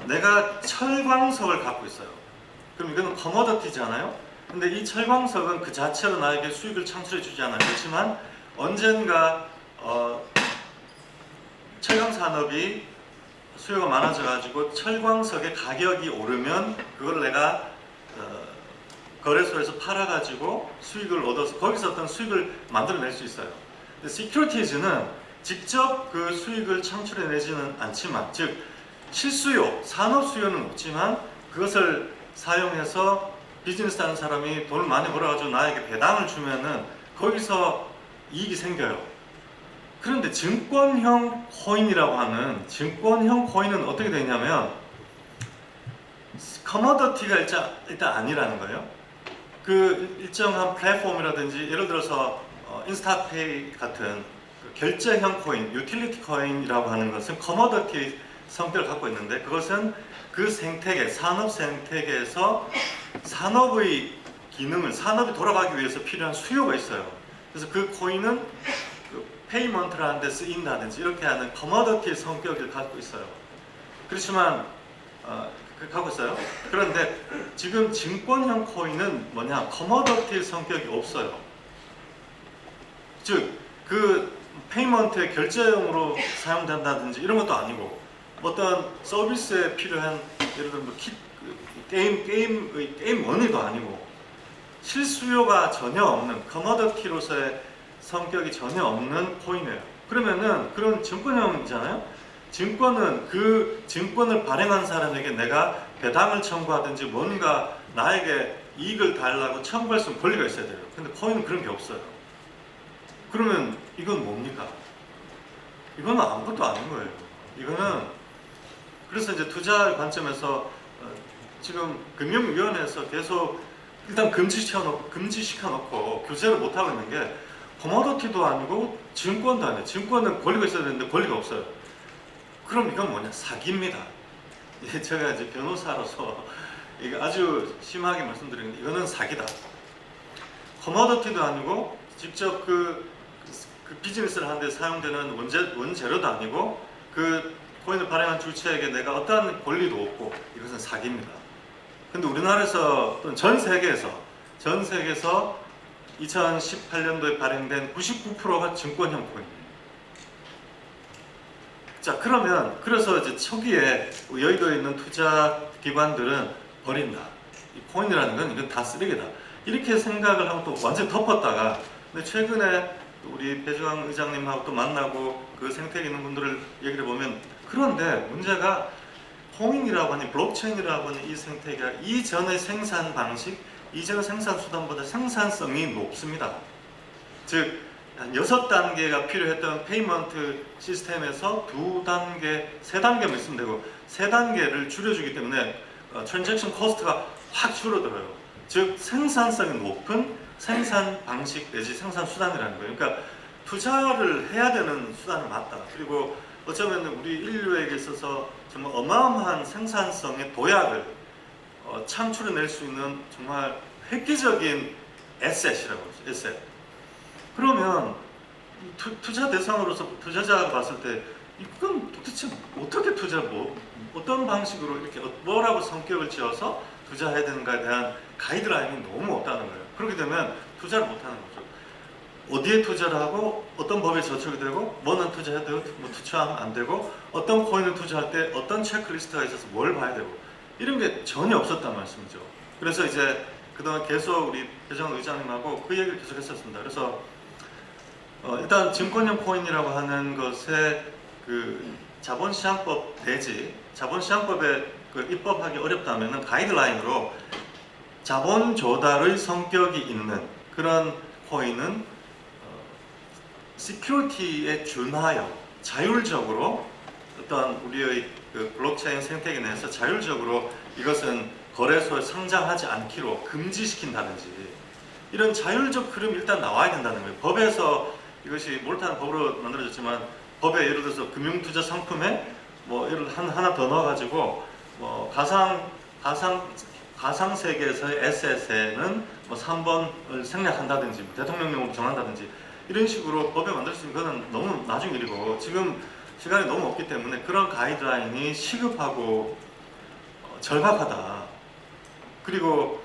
내가 철광석을 갖고 있어요. 그럼 이거는 커머더티잖아요. 근데 이 철광석은 그 자체로 나에게 수익을 창출해 주지 않아요. 그렇지만 언젠가 철강 산업이 수요가 많아져 가지고 철광석의 가격이 오르면 그걸 내가 거래소에서 팔아 가지고 수익을 얻어서 거기서 어떤 수익을 만들어낼 수 있어요. 근데 시큐리티즈는 직접 그 수익을 창출해내지는 않지만, 즉 실수요, 산업 수요는 없지만 그것을 사용해서 비즈니스 하는 사람이 돈을 많이 벌어가지고 나에게 배당을 주면은 거기서 이익이 생겨요. 그런데 증권형 코인이라고 하는 증권형 코인은 어떻게 되냐면 커머더티가 일단 아니라는 거예요. 그 일정한 플랫폼이라든지 예를 들어서 인스타페이 같은 그 결제형 코인, 유틸리티 코인이라고 하는 것은 커머더티 성격을 갖고 있는데, 그것은 그 생태계, 산업 생태계에서 산업의 기능을, 산업이 돌아가기 위해서 필요한 수요가 있어요. 그래서 그 코인은 그 페이먼트라는 데 쓰인다든지 이렇게 하는 커머더티 성격을 갖고 있어요. 그렇지만 갖고 있어요. 그런데 지금 증권형 코인은 뭐냐, 커머더티 성격이 없어요. 즉 그 페이먼트의 결제용으로 사용된다든지 이런 것도 아니고, 어떤 서비스에 필요한 예를 들면 게임 머니도 아니고, 실수요가 전혀 없는 커머더티로서의 성격이 전혀 없는 코인이에요. 그러면은 그런 증권형이잖아요. 증권은 그 증권을 발행한 사람에게 내가 배당을 청구하든지 뭔가 나에게 이익을 달라고 청구할 수 있는 권리가 있어야 돼요. 근데 코인은 그런 게 없어요. 그러면 이건 뭡니까? 이거는 아무것도 아닌 거예요. 이거는 그래서 이제 투자 관점에서 지금 금융위원회에서 계속 일단 금지시켜놓고 규제를 못하고 있는 게, 커머더티도 아니고 증권도 아니에요. 증권은 권리가 있어야 되는데 권리가 없어요. 그럼 이건 뭐냐? 사기입니다. 제가 이제 변호사로서 이게 아주 심하게 말씀드리는데, 이거는 사기다. 커머더티도 아니고 직접 그 비즈니스를 하는데 사용되는 원재료도 아니고, 그 코인을 발행한 주체에게 내가 어떠한 권리도 없고, 이것은 사기입니다. 근데 우리나라에서 또는 전 세계에서 2018년도에 발행된 99%가 증권형 코인이에요. 자, 그래서 이제 초기에 여의도에 있는 투자 기관들은 버린다. 이 코인이라는 건 이건 다 쓰레기다. 이렇게 생각을 하고 또 완전히 덮었다가, 근데 최근에 우리 배주환 의장님하고 또 만나고 그 생태계에 있는 분들을 얘기를 해보면, 그런데 문제가 코인이라고 하니, 블록체인이라고 하는 이 생태계가 이전의 생산 방식, 이전의 생산 수단보다 생산성이 높습니다. 즉, 한 6단계가 필요했던 페이먼트 시스템에서 2단계, 3단계만 있으면 되고 3단계를 줄여주기 때문에 트랜잭션 코스트가 확 줄어들어요. 즉, 생산성이 높은 생산 방식 내지 생산 수단이라는 거예요. 그러니까 투자를 해야 되는 수단은 맞다. 그리고 어쩌면 우리 인류에게 있어서 정말 어마어마한 생산성의 도약을 창출해낼 수 있는 정말 획기적인 에셋이라고 하죠. 에셋. 그러면 투자 대상으로서 투자자가 봤을 때 이건 도대체 어떻게 어떤 방식으로 이렇게 뭐라고 성격을 지어서 투자해야 되는가에 대한 가이드라인이 너무 없다는 거예요. 그렇게 되면 투자를 못하는 거죠. 어디에 투자를 하고 어떤 법에 저촉이 되고 뭐는 투자해야 되고 뭐 투자하면 안 되고, 어떤 코인을 투자할 때 어떤 체크리스트가 있어서 뭘 봐야 되고, 이런 게 전혀 없었단 말씀이죠. 그래서 이제 그동안 계속 우리 배정환 의장님하고 그 얘기를 계속 했었습니다. 그래서 일단 증권형 코인이라고 하는 것에 그 자본시장법 내지 자본시장법에 그 입법하기 어렵다면 가이드라인으로 자본 조달의 성격이 있는 그런 코인은 시큐리티에 준하여 자율적으로 어떤 우리의 그 블록체인 생태계 내에서 자율적으로 이것은 거래소에 상장하지 않기로 금지시킨다든지, 이런 자율적 흐름이 일단 나와야 된다는 거예요. 법에서 이것이 몰타는 법으로 만들어졌지만, 법에 예를 들어서 금융투자 상품에 뭐 예를 하나 더 넣어가지고 뭐 가상 세계에서의 에셋에는 뭐 3번을 생략한다든지 대통령령으로 정한다든지 이런 식으로 법에 만들 수 있는 것은 너무 나중 일이고, 지금 시간이 너무 없기 때문에 그런 가이드라인이 시급하고 절박하다. 그리고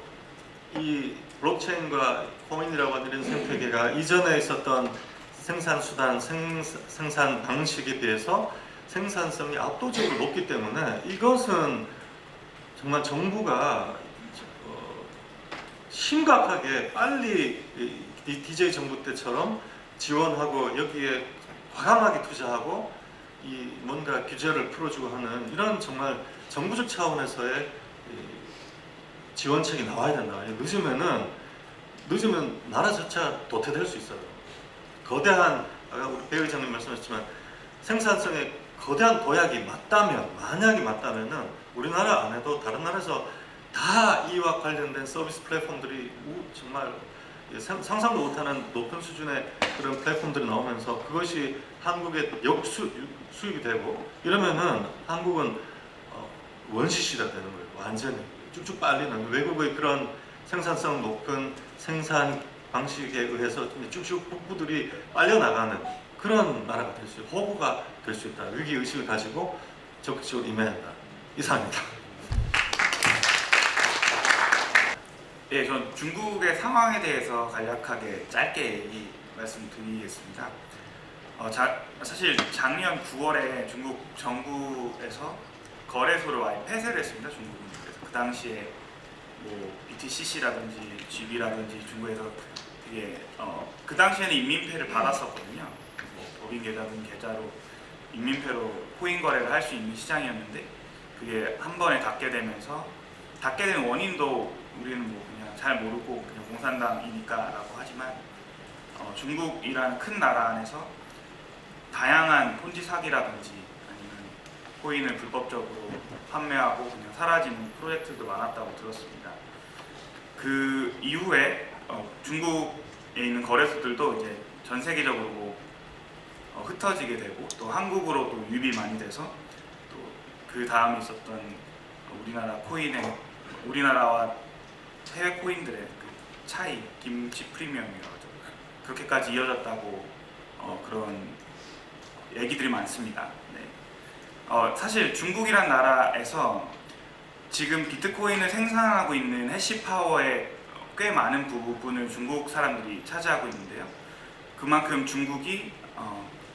이 블록체인과 코인이라고 하는 이런 생태계가 이전에 있었던 생산 수단, 생산 방식에 비해서 생산성이 압도적으로 높기 때문에 이것은 정말 정부가 심각하게 빨리 DJ 정부 때처럼 지원하고 여기에 과감하게 투자하고 이 뭔가 규제를 풀어주고 하는 이런 정말 정부적 차원에서의 이 지원책이 나와야 된다. 늦으면 나라 자체가 도태될 수 있어요. 거대한 아까 우리 배 의장님 말씀하셨지만 생산성에 거대한 도약이 만약에 맞다면은 우리나라 안에도 다른 나라에서 다 이와 관련된 서비스 플랫폼들이 정말 상상도 못하는 높은 수준의 그런 플랫폼들이 나오면서 그것이 한국의 수입이 되고 이러면은 한국은 원시시대가 되는 거예요. 완전히 쭉쭉 빨리는 외국의 그런 생산성 높은 생산 방식에 의해서 쭉쭉 북부들이 빨려나가는 그런 나라가 될 수 있고 호구가 될 수 있다. 위기의식을 가지고 적극적으로 임해야 한다. 이상입니다. 네, 전 중국의 상황에 대해서 간략하게 짧게 말씀드리겠습니다. 사실 작년 9월에 중국 정부에서 거래소를 아예 폐쇄를 했습니다. 중국은. 그래서 그 당시에 뭐 BTCC라든지 GB라든지 중국에서 되게 그 당시에는 인민폐를 받았었거든요. 뭐 법인 계좌든 계좌로 인민폐로 코인 거래를 할 수 있는 시장이었는데 그게 한 번에 닫게 되면서 닫게 된 원인도 우리는 뭐 그냥 잘 모르고 그냥 공산당이니까라고 하지만 중국이라는 큰 나라 안에서 다양한 폰지 사기라든지 아니면 코인을 불법적으로 판매하고 그냥 사라지는 프로젝트도 많았다고 들었습니다. 그 이후에 중국에 있는 거래소들도 이제 전 세계적으로 흩어지게 되고 또 한국으로도 유입이 많이 돼서 또 그 다음에 있었던 우리나라와 해외 코인들의 그 차이, 김치 프리미엄이라고 하죠. 그렇게까지 이어졌다고 그런 얘기들이 많습니다. 네. 사실 중국이란 나라에서 지금 비트코인을 생산하고 있는 해시파워의 꽤 많은 부분을 중국 사람들이 차지하고 있는데요. 그만큼 중국이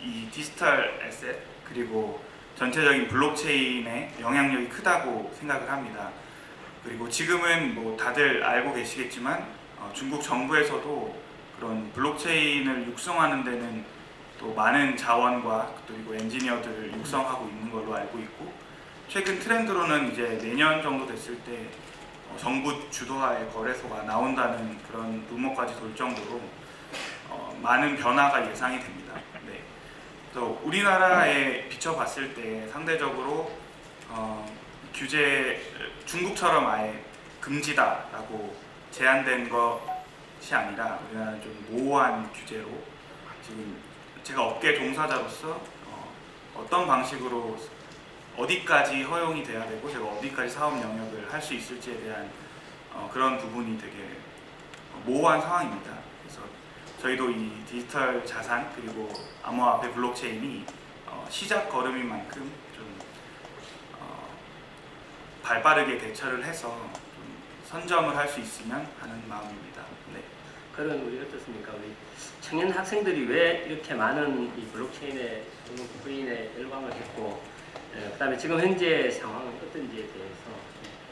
이 디지털 에셋 그리고 전체적인 블록체인의 영향력이 크다고 생각을 합니다. 그리고 지금은 뭐 다들 알고 계시겠지만 중국 정부에서도 그런 블록체인을 육성하는 데는 또 많은 자원과 그리고 엔지니어들을 육성하고 있는 걸로 알고 있고 최근 트렌드로는 이제 내년 정도 됐을 때 정부 주도하에 거래소가 나온다는 그런 루머까지 돌 정도로 많은 변화가 예상이 됩니다. 네. 또 우리나라에 비춰봤을 때 상대적으로 규제 중국처럼 아예 금지다라고 제한된 것이 아니라 우리나라는 좀 모호한 규제로 지금 제가 업계 종사자로서 어떤 방식으로 어디까지 허용이 돼야 되고 제가 어디까지 사업 영역을 할 수 있을지에 대한 그런 부분이 되게 모호한 상황입니다. 그래서 저희도 이 디지털 자산 그리고 암호화폐 블록체인이 시작 걸음인 만큼 좀 발빠르게 대처를 해서 좀 선점을 할 수 있으면 하는 마음입니다. 네. 그런 우리 어떻습니까? 우리 청년 학생들이 왜 이렇게 많은 이 블록체인에 코인에 열광을 했고 그다음에 지금 현재 상황은 어떤지에 대해서